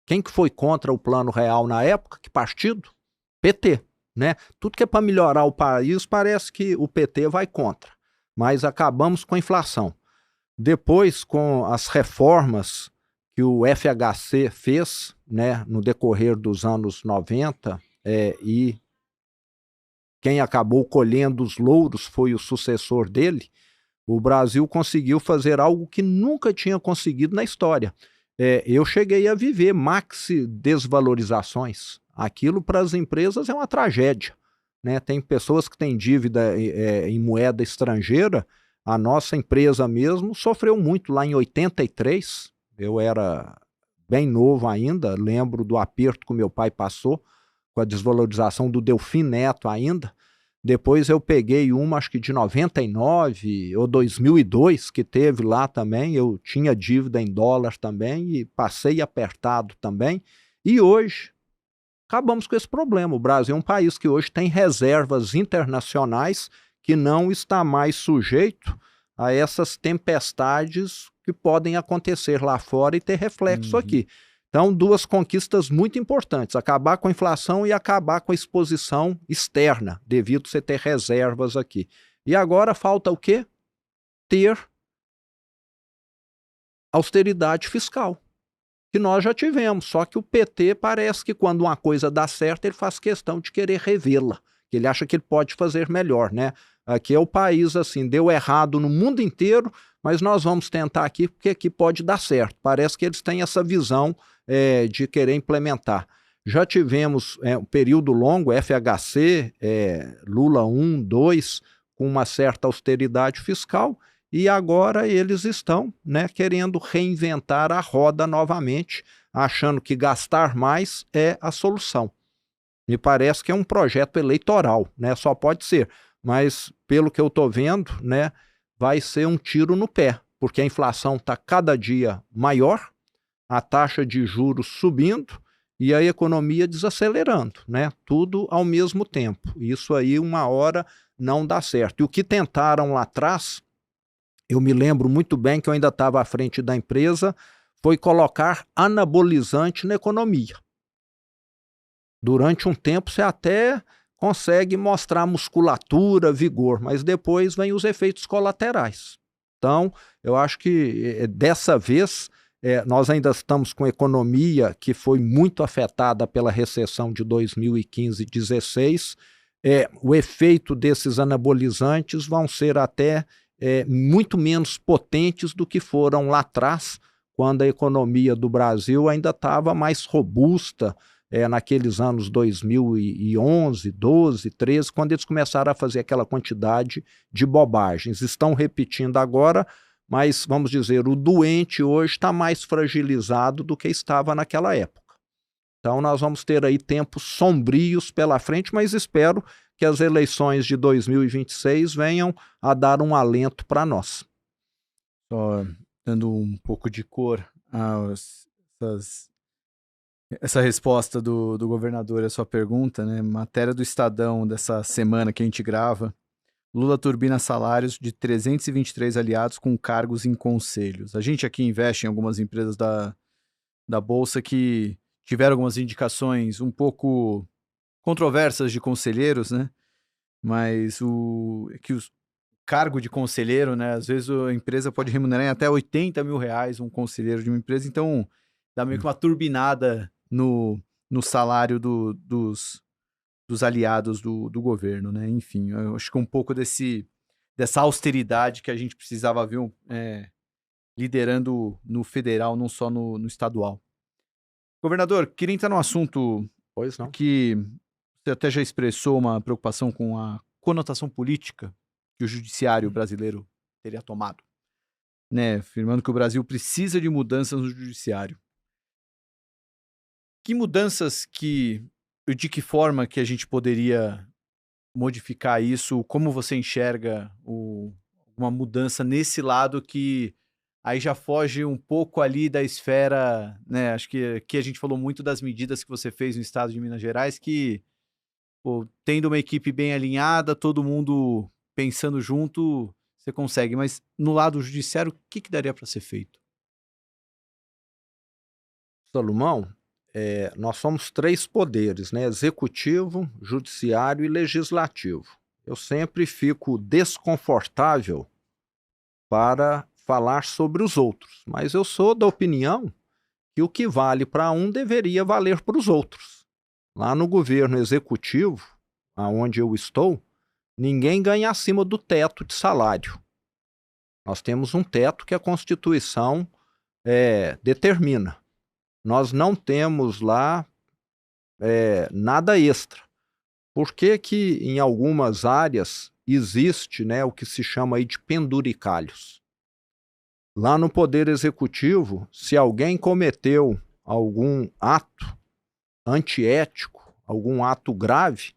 Quem que foi contra o Plano Real na época? Que partido? PT, né? Tudo que é para melhorar o país parece que o PT vai contra. Mas acabamos com a inflação. Depois, com as reformas que o FHC fez, né, no decorrer dos anos 90, e quem acabou colhendo os louros foi o sucessor dele, o Brasil conseguiu fazer algo que nunca tinha conseguido na história. Eu cheguei a viver maxi desvalorizações. Aquilo para as empresas é uma tragédia, né? Tem pessoas que têm dívida em moeda estrangeira. A nossa empresa mesmo sofreu muito lá em 83. Eu era bem novo ainda, lembro do aperto que meu pai passou com a desvalorização do Delfim Neto ainda. Depois eu peguei uma, acho que de 99 ou 2002, que teve lá também. Eu tinha dívida em dólar também e passei apertado também. E hoje acabamos com esse problema. O Brasil é um país que hoje tem reservas internacionais, que não está mais sujeito a essas tempestades que podem acontecer lá fora e ter reflexo aqui. Então, duas conquistas muito importantes: acabar com a inflação e acabar com a exposição externa, devido a você ter reservas aqui. E agora falta o quê? Ter austeridade fiscal, que nós já tivemos, só que o PT parece que quando uma coisa dá certo, ele faz questão de querer revê-la, que ele acha que ele pode fazer melhor, né? Aqui é o país, assim, deu errado no mundo inteiro, mas nós vamos tentar aqui, porque aqui pode dar certo. Parece que eles têm essa visão de querer implementar. Já tivemos um período longo, FHC, Lula 1, 2, com uma certa austeridade fiscal, e agora eles estão, né, querendo reinventar a roda novamente, achando que gastar mais é a solução. Me parece que é um projeto eleitoral, né? Só pode ser, mas pelo que eu estou vendo, né, vai ser um tiro no pé, porque a inflação está cada dia maior, a taxa de juros subindo e a economia desacelerando, né? Tudo ao mesmo tempo. Isso aí uma hora não dá certo. E o que tentaram lá atrás, eu me lembro muito bem que eu ainda estava à frente da empresa, foi colocar anabolizante na economia. Durante um tempo você até consegue mostrar musculatura, vigor, mas depois vem os efeitos colaterais. Então, eu acho que dessa vez nós ainda estamos com economia que foi muito afetada pela recessão de 2015 e 2016. O efeito desses anabolizantes vão ser até muito menos potentes do que foram lá atrás, quando a economia do Brasil ainda estava mais robusta, naqueles anos 2011, 12, 13, quando eles começaram a fazer aquela quantidade de bobagens. Estão repetindo agora, mas, vamos dizer, o doente hoje está mais fragilizado do que estava naquela época. Então nós vamos ter aí tempos sombrios pela frente, mas espero que as eleições de 2026 venham a dar um alento para nós. Só dando um pouco de cor essa resposta do governador à sua pergunta, né? Matéria do Estadão dessa semana que a gente grava. Lula turbina salários de 323 aliados com cargos em conselhos. A gente aqui investe em algumas empresas da Bolsa que tiveram algumas indicações um pouco controversas de conselheiros, né? Mas o cargo de conselheiro, né? Às vezes a empresa pode remunerar em até R$80 mil um conselheiro de uma empresa, então dá meio que uma turbinada no salário dos aliados do governo, né? Enfim, eu acho que um pouco dessa austeridade que a gente precisava ver liderando no federal, não só no estadual. Governador, queria entrar num assunto que você até já expressou uma preocupação com a conotação política que o judiciário brasileiro teria tomado, né? Afirmando que o Brasil precisa de mudanças no judiciário. Que mudanças de que forma que a gente poderia modificar isso? Como você enxerga uma mudança nesse lado que aí já foge um pouco ali da esfera, né? Acho que aqui a gente falou muito das medidas que você fez no estado de Minas Gerais, que, pô, tendo uma equipe bem alinhada, todo mundo pensando junto, você consegue. Mas no lado judiciário, o que daria para ser feito? Salomão, nós somos 3 poderes, né? Executivo, judiciário e legislativo. Eu sempre fico desconfortável para falar sobre os outros, mas eu sou da opinião que o que vale para um deveria valer para os outros. Lá no governo executivo, aonde eu estou, ninguém ganha acima do teto de salário. Nós temos um teto que a Constituição determina. Nós não temos lá nada extra. Por que que em algumas áreas existe, né, o que se chama aí de penduricalhos? Lá no Poder Executivo, se alguém cometeu algum ato antiético, algum ato grave,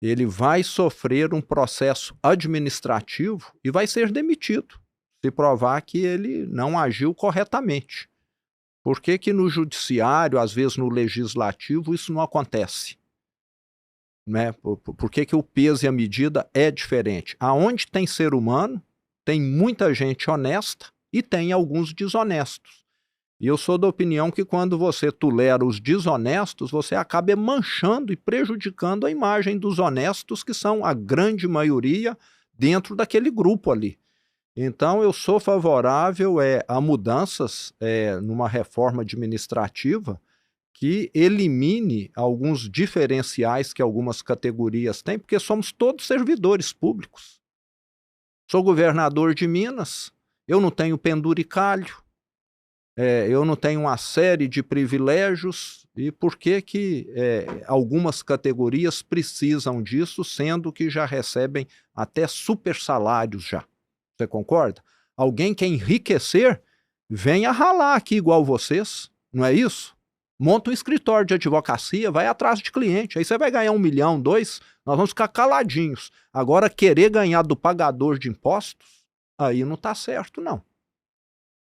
ele vai sofrer um processo administrativo e vai ser demitido, se provar que ele não agiu corretamente. Por que que no judiciário, às vezes no legislativo, isso não acontece? Né? Por que que o peso e a medida é diferente? Aonde tem ser humano, tem muita gente honesta e tem alguns desonestos. E eu sou da opinião que quando você tolera os desonestos, você acaba manchando e prejudicando a imagem dos honestos, que são a grande maioria dentro daquele grupo ali. Então eu sou favorável a mudanças numa reforma administrativa que elimine alguns diferenciais que algumas categorias têm, porque somos todos servidores públicos. Sou governador de Minas, eu não tenho penduricalho, eu não tenho uma série de privilégios, e por que que algumas categorias precisam disso, sendo que já recebem até super salários já? Você concorda? Alguém quer enriquecer, venha ralar aqui igual vocês, não é isso? Monta um escritório de advocacia, vai atrás de cliente, aí você vai ganhar 1 milhão, 2, nós vamos ficar caladinhos. Agora, querer ganhar do pagador de impostos, aí não está certo, não.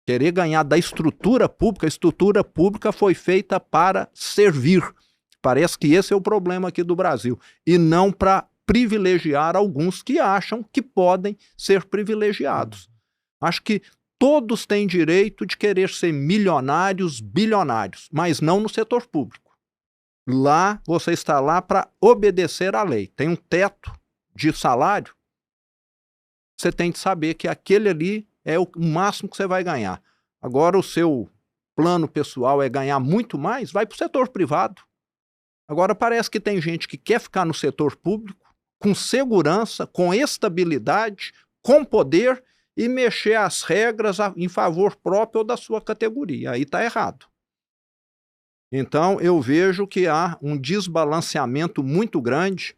Querer ganhar da estrutura pública, a estrutura pública foi feita para servir. Parece que esse é o problema aqui do Brasil. E não para privilegiar alguns que acham que podem ser privilegiados. Acho que todos têm direito de querer ser milionários, bilionários, mas não no setor público. Lá, você está lá para obedecer à lei. Tem um teto de salário, você tem de saber que aquele ali é o máximo que você vai ganhar. Agora, o seu plano pessoal é ganhar muito mais, vai para o setor privado. Agora, parece que tem gente que quer ficar no setor público, com segurança, com estabilidade, com poder, e mexer as regras em favor próprio ou da sua categoria. Aí está errado. Então, eu vejo que há um desbalanceamento muito grande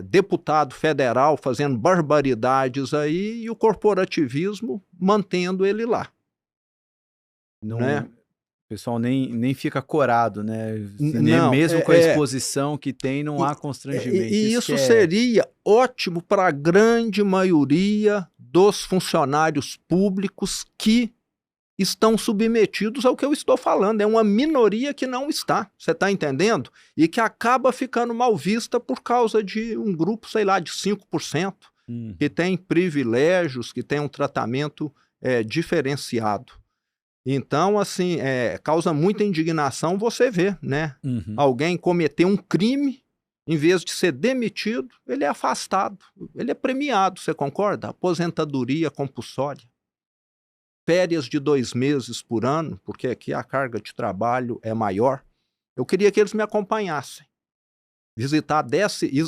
deputado federal fazendo barbaridades aí e o corporativismo mantendo ele lá. Não, né? O pessoal nem fica corado, né? Não, mesmo com a exposição que tem, não há constrangimento. E isso seria ótimo para a grande maioria dos funcionários públicos que estão submetidos ao que eu estou falando. É uma minoria que não está, você está entendendo? E que acaba ficando mal vista por causa de um grupo, sei lá, de 5%, que tem privilégios, que tem um tratamento diferenciado. Então, assim, causa muita indignação você ver, né? Alguém cometer um crime, em vez de ser demitido, ele é afastado, ele é premiado, você concorda? Aposentadoria compulsória. Férias de 2 meses por ano, porque aqui a carga de trabalho é maior. Eu queria que eles me acompanhassem. Visitar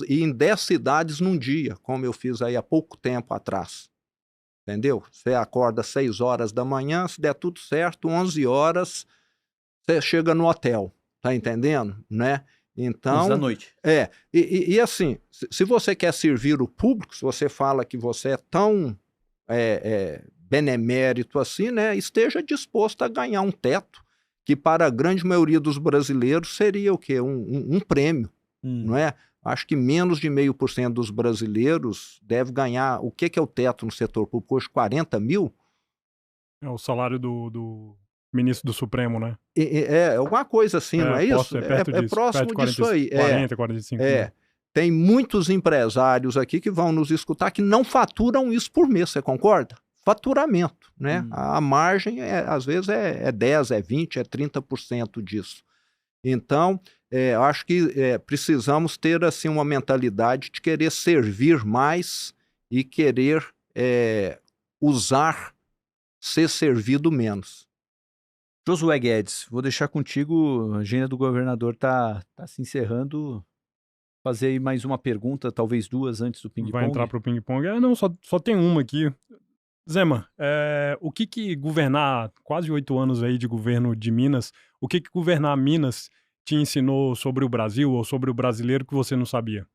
em 10 cidades num dia, como eu fiz aí há pouco tempo atrás. Entendeu? Você acorda às 6 horas da manhã, se der tudo certo, 11 horas, você chega no hotel. Tá entendendo? Né? Então, 11 da noite. E assim, se você quer servir o público, se você fala que você é tão benemérito assim, né? Esteja disposto a ganhar um teto, que para a grande maioria dos brasileiros seria o quê? Um prêmio, não é? Acho que menos de 0,5% dos brasileiros deve ganhar. O que é o teto no setor público hoje? 40 mil? É o salário do ministro do Supremo, né? Alguma coisa assim, não é isso? É próximo disso aí. 40, 45 mil. Tem muitos empresários aqui que vão nos escutar que não faturam isso por mês, você concorda? Faturamento, né? A margem, às vezes, é 10%, é 20%, é 30% disso. Então, acho que precisamos ter assim, uma mentalidade de querer servir mais e querer ser servido menos. Josué Guedes, vou deixar contigo, a agenda do governador está se encerrando. Fazer aí mais uma pergunta, talvez 2 antes do ping-pong. Vai entrar para o ping-pong? Não, só tem uma aqui. Zema, o que governar, quase 8 anos aí de governo de Minas, o que governar Minas te ensinou sobre o Brasil ou sobre o brasileiro que você não sabia?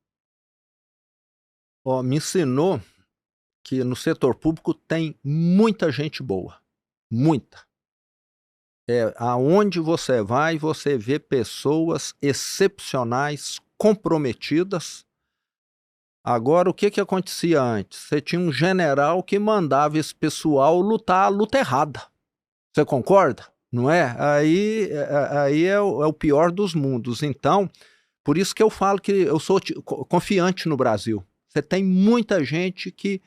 Me ensinou que no setor público tem muita gente boa, muita. Aonde você vai, você vê pessoas excepcionais, comprometidas. Agora, o que acontecia antes? Você tinha um general que mandava esse pessoal lutar a luta errada. Você concorda? Não é? Aí é o pior dos mundos. Então, por isso que eu falo que eu sou confiante no Brasil. Você tem muita gente que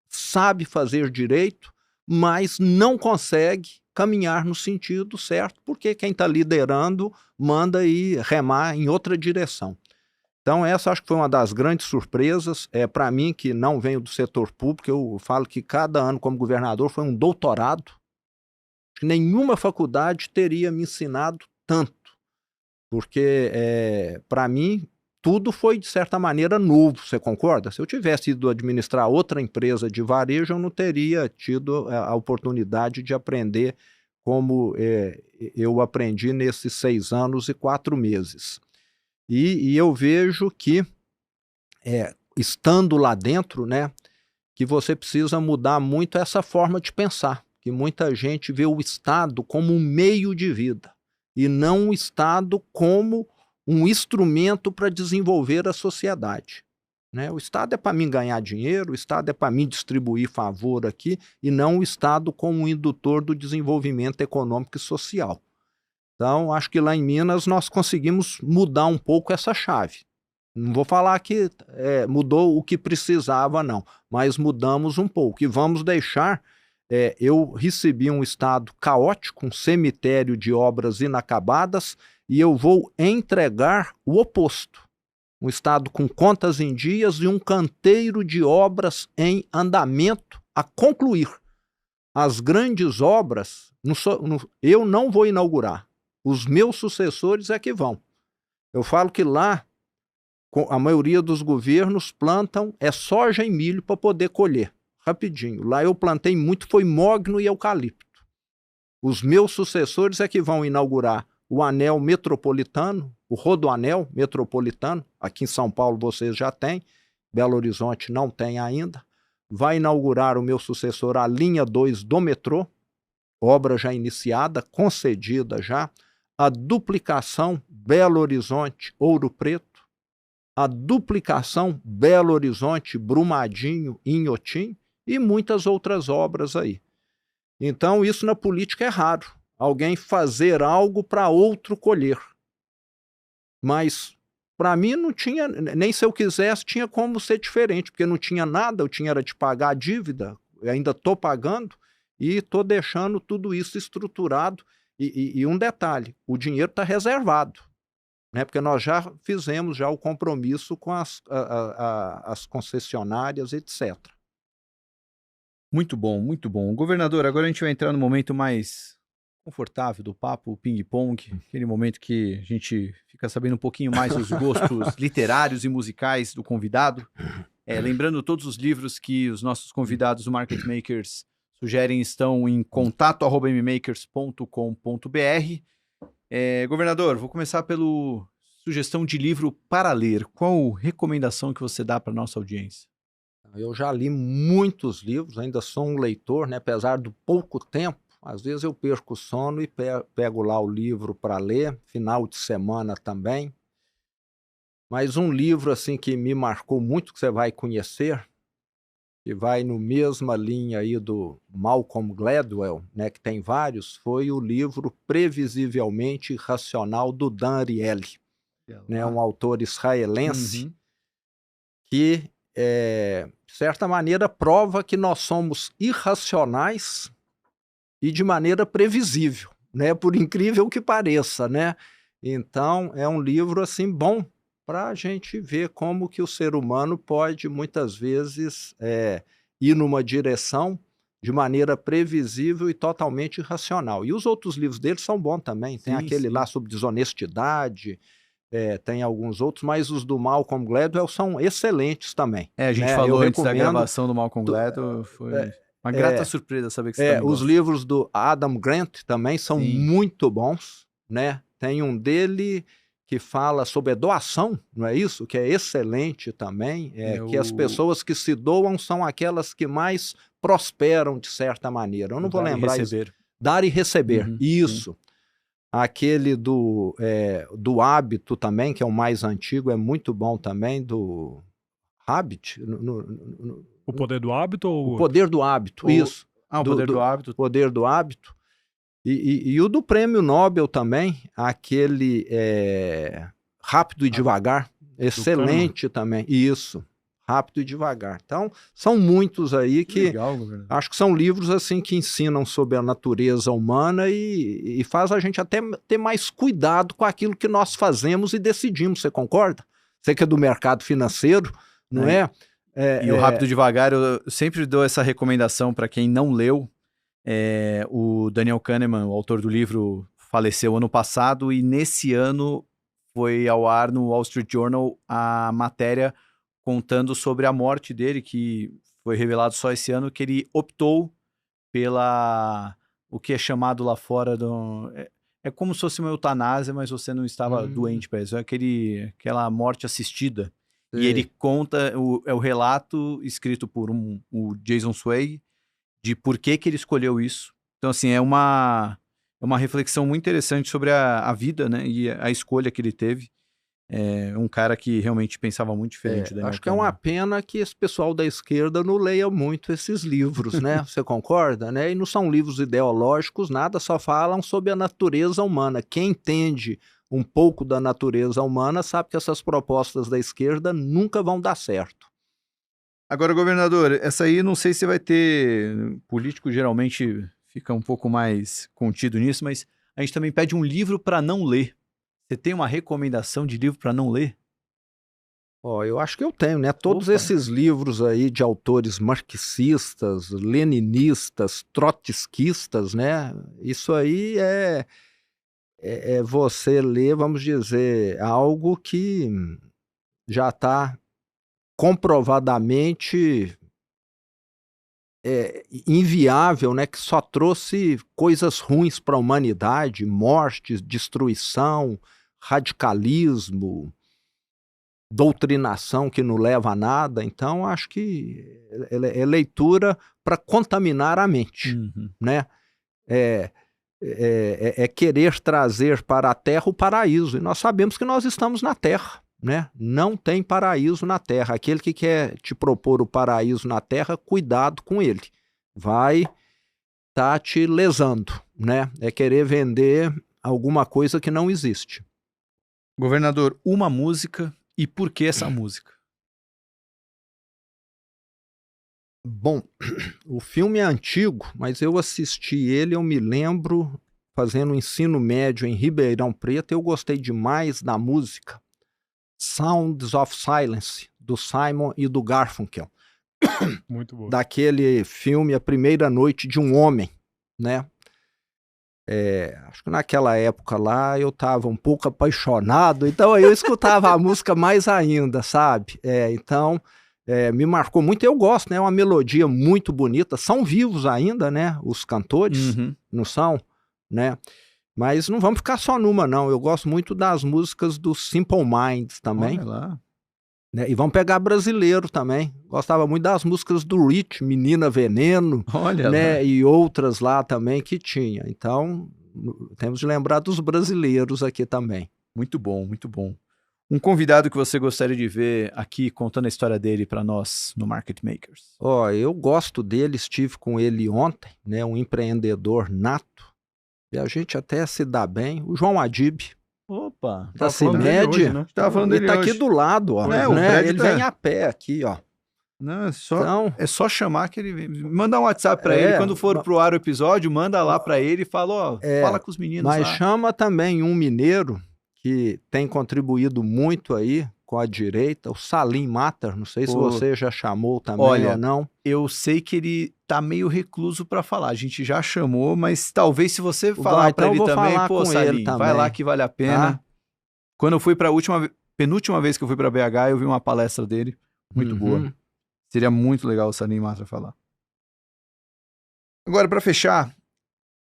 sabe fazer direito, mas não consegue caminhar no sentido certo, porque quem está liderando manda ir remar em outra direção. Então, essa acho que foi uma das grandes surpresas. Para mim, que não venho do setor público, eu falo que cada ano como governador foi um doutorado. Nenhuma faculdade teria me ensinado tanto, porque para mim tudo foi de certa maneira novo, você concorda? Se eu tivesse ido administrar outra empresa de varejo, eu não teria tido a oportunidade de aprender como eu aprendi nesses 6 anos e 4 meses. E eu vejo que, estando lá dentro, né, que você precisa mudar muito essa forma de pensar, que muita gente vê o Estado como um meio de vida e não o Estado como um instrumento para desenvolver a sociedade. Né? O Estado é para mim ganhar dinheiro, o Estado é para mim distribuir favor aqui e não o Estado como um indutor do desenvolvimento econômico e social. Então, acho que lá em Minas nós conseguimos mudar um pouco essa chave. Não vou falar que mudou o que precisava, não, mas mudamos um pouco. E vamos deixar... eu recebi um estado caótico, um cemitério de obras inacabadas, e eu vou entregar o oposto. Um estado com contas em dias e um canteiro de obras em andamento a concluir. As grandes obras, eu não vou inaugurar. Os meus sucessores é que vão. Eu falo que lá, a maioria dos governos plantam soja e milho para poder colher. Rapidinho. Lá eu plantei muito, foi mogno e eucalipto. Os meus sucessores é que vão inaugurar o anel metropolitano, o Rodoanel metropolitano, aqui em São Paulo vocês já têm, Belo Horizonte não tem ainda. Vai inaugurar o meu sucessor a linha 2 do metrô, obra já iniciada, concedida já, a duplicação Belo Horizonte-Ouro Preto, a duplicação Belo Horizonte-Brumadinho, Inhotim e muitas outras obras aí. Então isso na política é raro, alguém fazer algo para outro colher. Mas para mim não tinha, nem se eu quisesse, tinha como ser diferente, porque não tinha nada, eu tinha era de pagar a dívida, eu ainda estou pagando e estou deixando tudo isso estruturado. E um detalhe, o dinheiro está reservado, né? Porque nós já fizemos já o compromisso com as concessionárias, etc. Muito bom, muito bom. Governador, agora a gente vai entrar no momento mais confortável do papo, o ping-pong, aquele momento que a gente fica sabendo um pouquinho mais dos gostos literários e musicais do convidado. Lembrando, todos os livros que os nossos convidados do Market Makers sugerem estão em contato@mmakers.com.br. Governador, vou começar pela sugestão de livro para ler. Qual recomendação que você dá para a nossa audiência? Eu já li muitos livros, ainda sou um leitor, né? Apesar do pouco tempo, às vezes eu perco o sono e pego lá o livro para ler, final de semana também. Mas um livro assim que me marcou muito, que você vai conhecer, que vai no mesma linha aí do Malcolm Gladwell, né, que tem vários, foi o livro Previsivelmente Irracional, do Dan Ariely, né, um autor israelense que, de certa maneira, prova que nós somos irracionais e de maneira previsível, né, por incrível que pareça, né? Então, é um livro assim bom para a gente ver como que o ser humano pode, muitas vezes, ir numa direção de maneira previsível e totalmente irracional. E os outros livros dele são bons também. Tem aquele lá sobre desonestidade, tem alguns outros, mas os do Malcolm Gladwell são excelentes também. A gente falou antes da gravação do Malcolm Gladwell, foi uma grata surpresa saber que você também os gosta. livros do Adam Grant também são muito bons, né? Tem um dele que fala sobre a doação, não é isso? Que é excelente também, que as pessoas que se doam são aquelas que mais prosperam de certa maneira. Eu não vou lembrar isso. Dar e receber, isso. Sim. Aquele do Hábito também, que é o mais antigo, é muito bom também, do Habit. O Poder do Hábito? Ou... O Poder do Hábito, isso. O Poder do Hábito. Poder do Hábito. E o do Prêmio Nobel também, aquele Rápido e Devagar, excelente também, isso, Rápido e Devagar. Então, são muitos aí que legal, acho que são livros assim que ensinam sobre a natureza humana e faz a gente até ter mais cuidado com aquilo que nós fazemos e decidimos, você concorda? Você que é do mercado financeiro, não é? E o Rápido e Devagar, eu sempre dou essa recomendação para quem não leu. O Daniel Kahneman, o autor do livro, faleceu ano passado e nesse ano foi ao ar no Wall Street Journal a matéria contando sobre a morte dele, que foi revelado só esse ano, que ele optou pela o que é chamado lá fora é como se fosse uma eutanásia, mas você não estava doente para isso, aquela morte assistida. E ele conta, é o relato escrito por o Jason Zweig, de por que ele escolheu isso. Então, assim, é uma reflexão muito interessante sobre a vida, né, e a escolha que ele teve. Um cara que realmente pensava muito diferente. Acho que é uma pena que esse pessoal da esquerda não leia muito esses livros, né? Você concorda? Né? E não são livros ideológicos, nada, só falam sobre a natureza humana. Quem entende um pouco da natureza humana sabe que essas propostas da esquerda nunca vão dar certo. Agora, governador, essa aí não sei se vai ter... Político geralmente fica um pouco mais contido nisso, mas a gente também pede um livro para não ler. Você tem uma recomendação de livro para não ler? Eu acho que eu tenho, né? Todos esses livros aí de autores marxistas, leninistas, trotskistas, né? Isso aí é você ler, vamos dizer, algo que já está comprovadamente inviável, né? Que só trouxe coisas ruins para a humanidade, mortes, destruição, radicalismo, doutrinação que não leva a nada. Então, acho que é leitura para contaminar a mente, né? É querer trazer para a Terra o paraíso. E nós sabemos que nós estamos na Terra, né? Não tem paraíso na Terra. Aquele que quer te propor o paraíso na Terra, cuidado com ele. Vai estar te lesando, né? É querer vender alguma coisa que não existe. Governador, uma música e por que essa música? Bom, o filme é antigo, mas eu assisti ele, eu me lembro, fazendo ensino médio em Ribeirão Preto, eu gostei demais da música Sounds of Silence, do Simon e do Garfunkel. Muito bom. Daquele filme A Primeira Noite de um Homem, né? Acho que naquela época lá eu estava um pouco apaixonado, então eu escutava a música mais ainda, sabe? Então me marcou muito. Eu gosto, né? É uma melodia muito bonita. São vivos ainda, né? Os cantores, não são, né? Mas não vamos ficar só numa, não. Eu gosto muito das músicas do Simple Minds também. Olha lá. Né? E vamos pegar brasileiro também. Gostava muito das músicas do Rich, Menina Veneno, olha, né? lá. E outras lá também que tinha. Então, temos de lembrar dos brasileiros aqui também. Muito bom, muito bom. Um convidado que você gostaria de ver aqui contando a história dele para nós no Market Makers? Eu gosto dele, estive com ele ontem, né? Um empreendedor nato. E a gente até se dá bem. O João Adib. Opa, da CIMED, né? Tava falando dele ele tá hoje. aqui do lado, ó. O Né? prédio Ele tá... vem a pé aqui, ó. Não, Então, é só chamar que ele vem. Manda um WhatsApp para ele. Quando for pro ar o episódio, manda lá para ele e fala, fala com os meninos mas lá. chama também um mineiro que tem contribuído muito aí com a direita, o Salim Matar, não sei se você já chamou também ou não. Eu sei que ele tá meio recluso para falar, a gente já chamou, mas talvez se você falar para ele também, Salim, vai lá que vale a pena. Tá? Quando eu fui para penúltima vez que eu fui para BH, eu vi uma palestra dele, muito boa. Seria muito legal o Salim Matar falar. Agora, para fechar,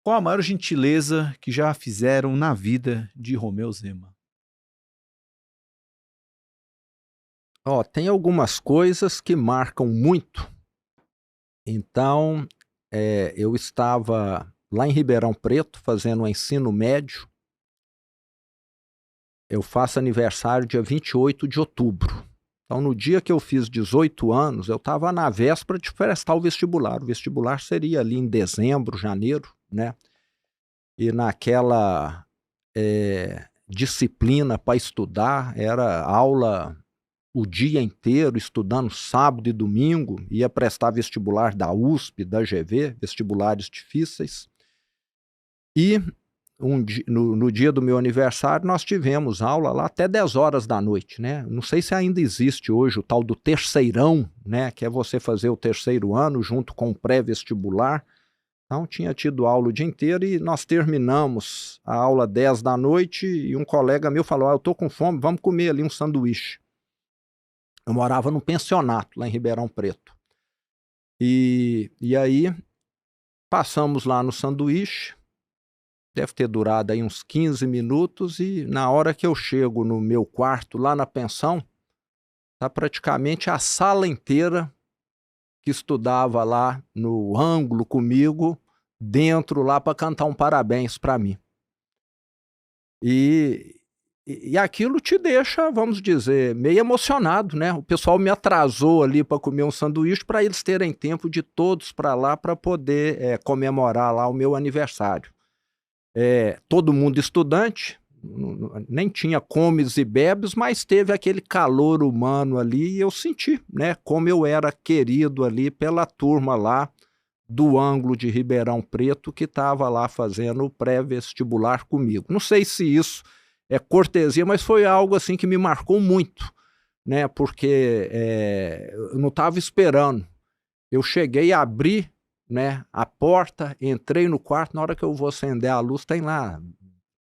qual a maior gentileza que já fizeram na vida de Romeu Zema? Tem algumas coisas que marcam muito. Então, eu estava lá em Ribeirão Preto fazendo um ensino médio. Eu faço aniversário dia 28 de outubro. Então, no dia que eu fiz 18 anos, eu estava na véspera de prestar o vestibular. O vestibular seria ali em dezembro, janeiro, né? E naquela disciplina para estudar, era aula o dia inteiro, estudando sábado e domingo, ia prestar vestibular da USP, da GV, vestibulares difíceis. E no dia do meu aniversário, nós tivemos aula lá até 10 horas da noite, né? Não sei se ainda existe hoje o tal do terceirão, né? Que é você fazer o terceiro ano junto com o pré-vestibular. Então, tinha tido aula o dia inteiro e nós terminamos a aula 10 da noite e um colega meu falou, eu tô com fome, vamos comer ali um sanduíche. Eu morava num pensionato lá em Ribeirão Preto. E aí, passamos lá no sanduíche, deve ter durado aí uns 15 minutos e na hora que eu chego no meu quarto, lá na pensão, tá praticamente a sala inteira que estudava lá no ângulo comigo, dentro lá para cantar um parabéns para mim. E aquilo te deixa, vamos dizer, meio emocionado, né? O pessoal me atrasou ali para comer um sanduíche para eles terem tempo de todos para lá para poder comemorar lá o meu aniversário. Todo mundo estudante, nem tinha comes e bebes, mas teve aquele calor humano ali e eu senti, né? Como eu era querido ali pela turma lá do ângulo de Ribeirão Preto que estava lá fazendo o pré-vestibular comigo. Não sei se isso é cortesia, mas foi algo assim que me marcou muito, né? Porque eu não estava esperando. Eu cheguei a abrir, né, a porta, entrei no quarto, na hora que eu vou acender a luz, tem lá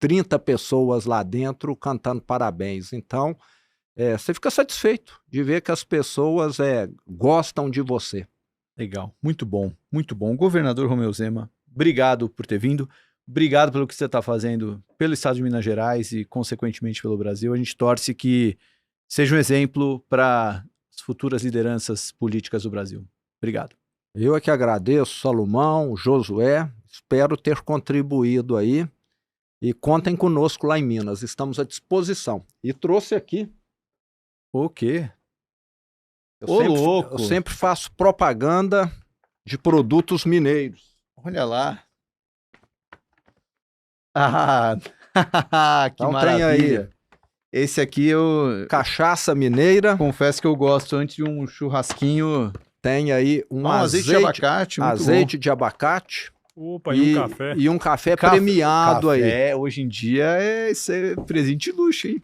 30 pessoas lá dentro cantando parabéns. Então, você fica satisfeito de ver que as pessoas gostam de você. Legal, muito bom, muito bom. Governador Romeu Zema, obrigado por ter vindo. Obrigado pelo que você está fazendo pelo estado de Minas Gerais e, consequentemente, pelo Brasil. A gente torce que seja um exemplo para as futuras lideranças políticas do Brasil. Obrigado. Eu é que agradeço, Salomão, Josué. Espero ter contribuído aí. E contem conosco lá em Minas. Estamos à disposição. E trouxe aqui... O quê? Eu sempre faço propaganda de produtos mineiros. Olha lá. Ah, que então maravilha. Tem aí. Esse aqui eu... Cachaça mineira. Confesso que eu gosto antes de um churrasquinho. Tem aí um azeite de abacate. Muito azeite bom. De abacate. Opa, e um café. E um café premiado aí. Café, hoje em dia, isso é presente de luxo, hein?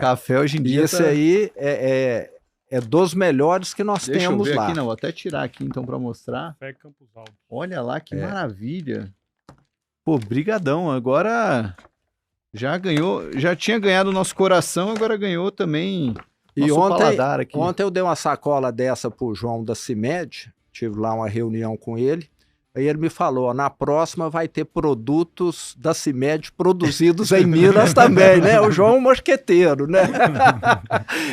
Café hoje em dia. E esse aí é dos melhores que nós temos eu ver lá. Aqui, não, vou até tirar aqui então para mostrar. Café Campos Altos. Olha lá que maravilha. Pô, brigadão. Agora já ganhou, já tinha ganhado o nosso coração, agora ganhou também nosso paladar aqui. Ontem eu dei uma sacola dessa pro João da CIMED, tive lá uma reunião com ele. Aí ele me falou, na próxima vai ter produtos da CIMED produzidos em Minas também, né? O João é um mosqueteiro, né?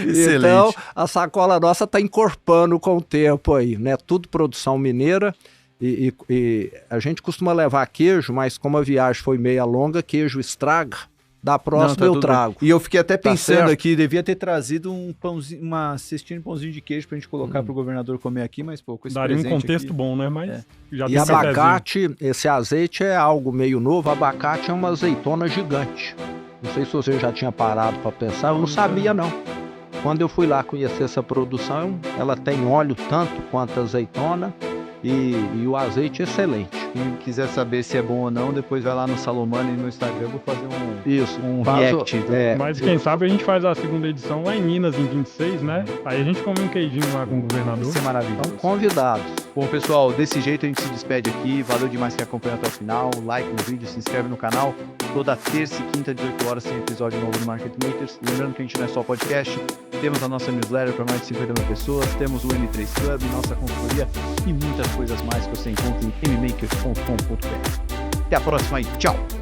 Excelente. Então, a sacola nossa está encorpando com o tempo aí, né? Tudo produção mineira. E a gente costuma levar queijo, mas como a viagem foi meia longa, queijo estraga. Da próxima eu trago. E eu fiquei até pensando aqui, devia ter trazido um pãozinho, uma cestinha de pãozinho de queijo pra gente colocar pro governador comer aqui, mas pô, com esse daria um contexto aqui... bom, né? Mas já e abacate, esse azeite é algo meio novo. Abacate é uma azeitona gigante. Não sei se você já tinha parado para pensar, eu não sabia não. Quando eu fui lá conhecer essa produção, ela tem óleo tanto quanto a azeitona e o azeite excelente. Quem quiser saber se é bom ou não, depois vai lá no Salomano e no Instagram, eu vou fazer um react. Mas quem sabe a gente faz a segunda edição lá em Minas, em 26, né? Aí a gente come um queijinho lá com o governador. Isso é maravilhoso. Então, convidados. Bom, pessoal, desse jeito a gente se despede aqui. Valeu demais que acompanhou até o final. Like no vídeo, se inscreve no canal. Toda terça e quinta, 18 horas, tem episódio novo do Market Makers. Lembrando que a gente não é só podcast. Temos a nossa newsletter para mais de 50 mil pessoas. Temos o M3 Club, nossa consultoria e muitas coisas mais que você encontra em mmakers.com.br. Até a próxima e tchau!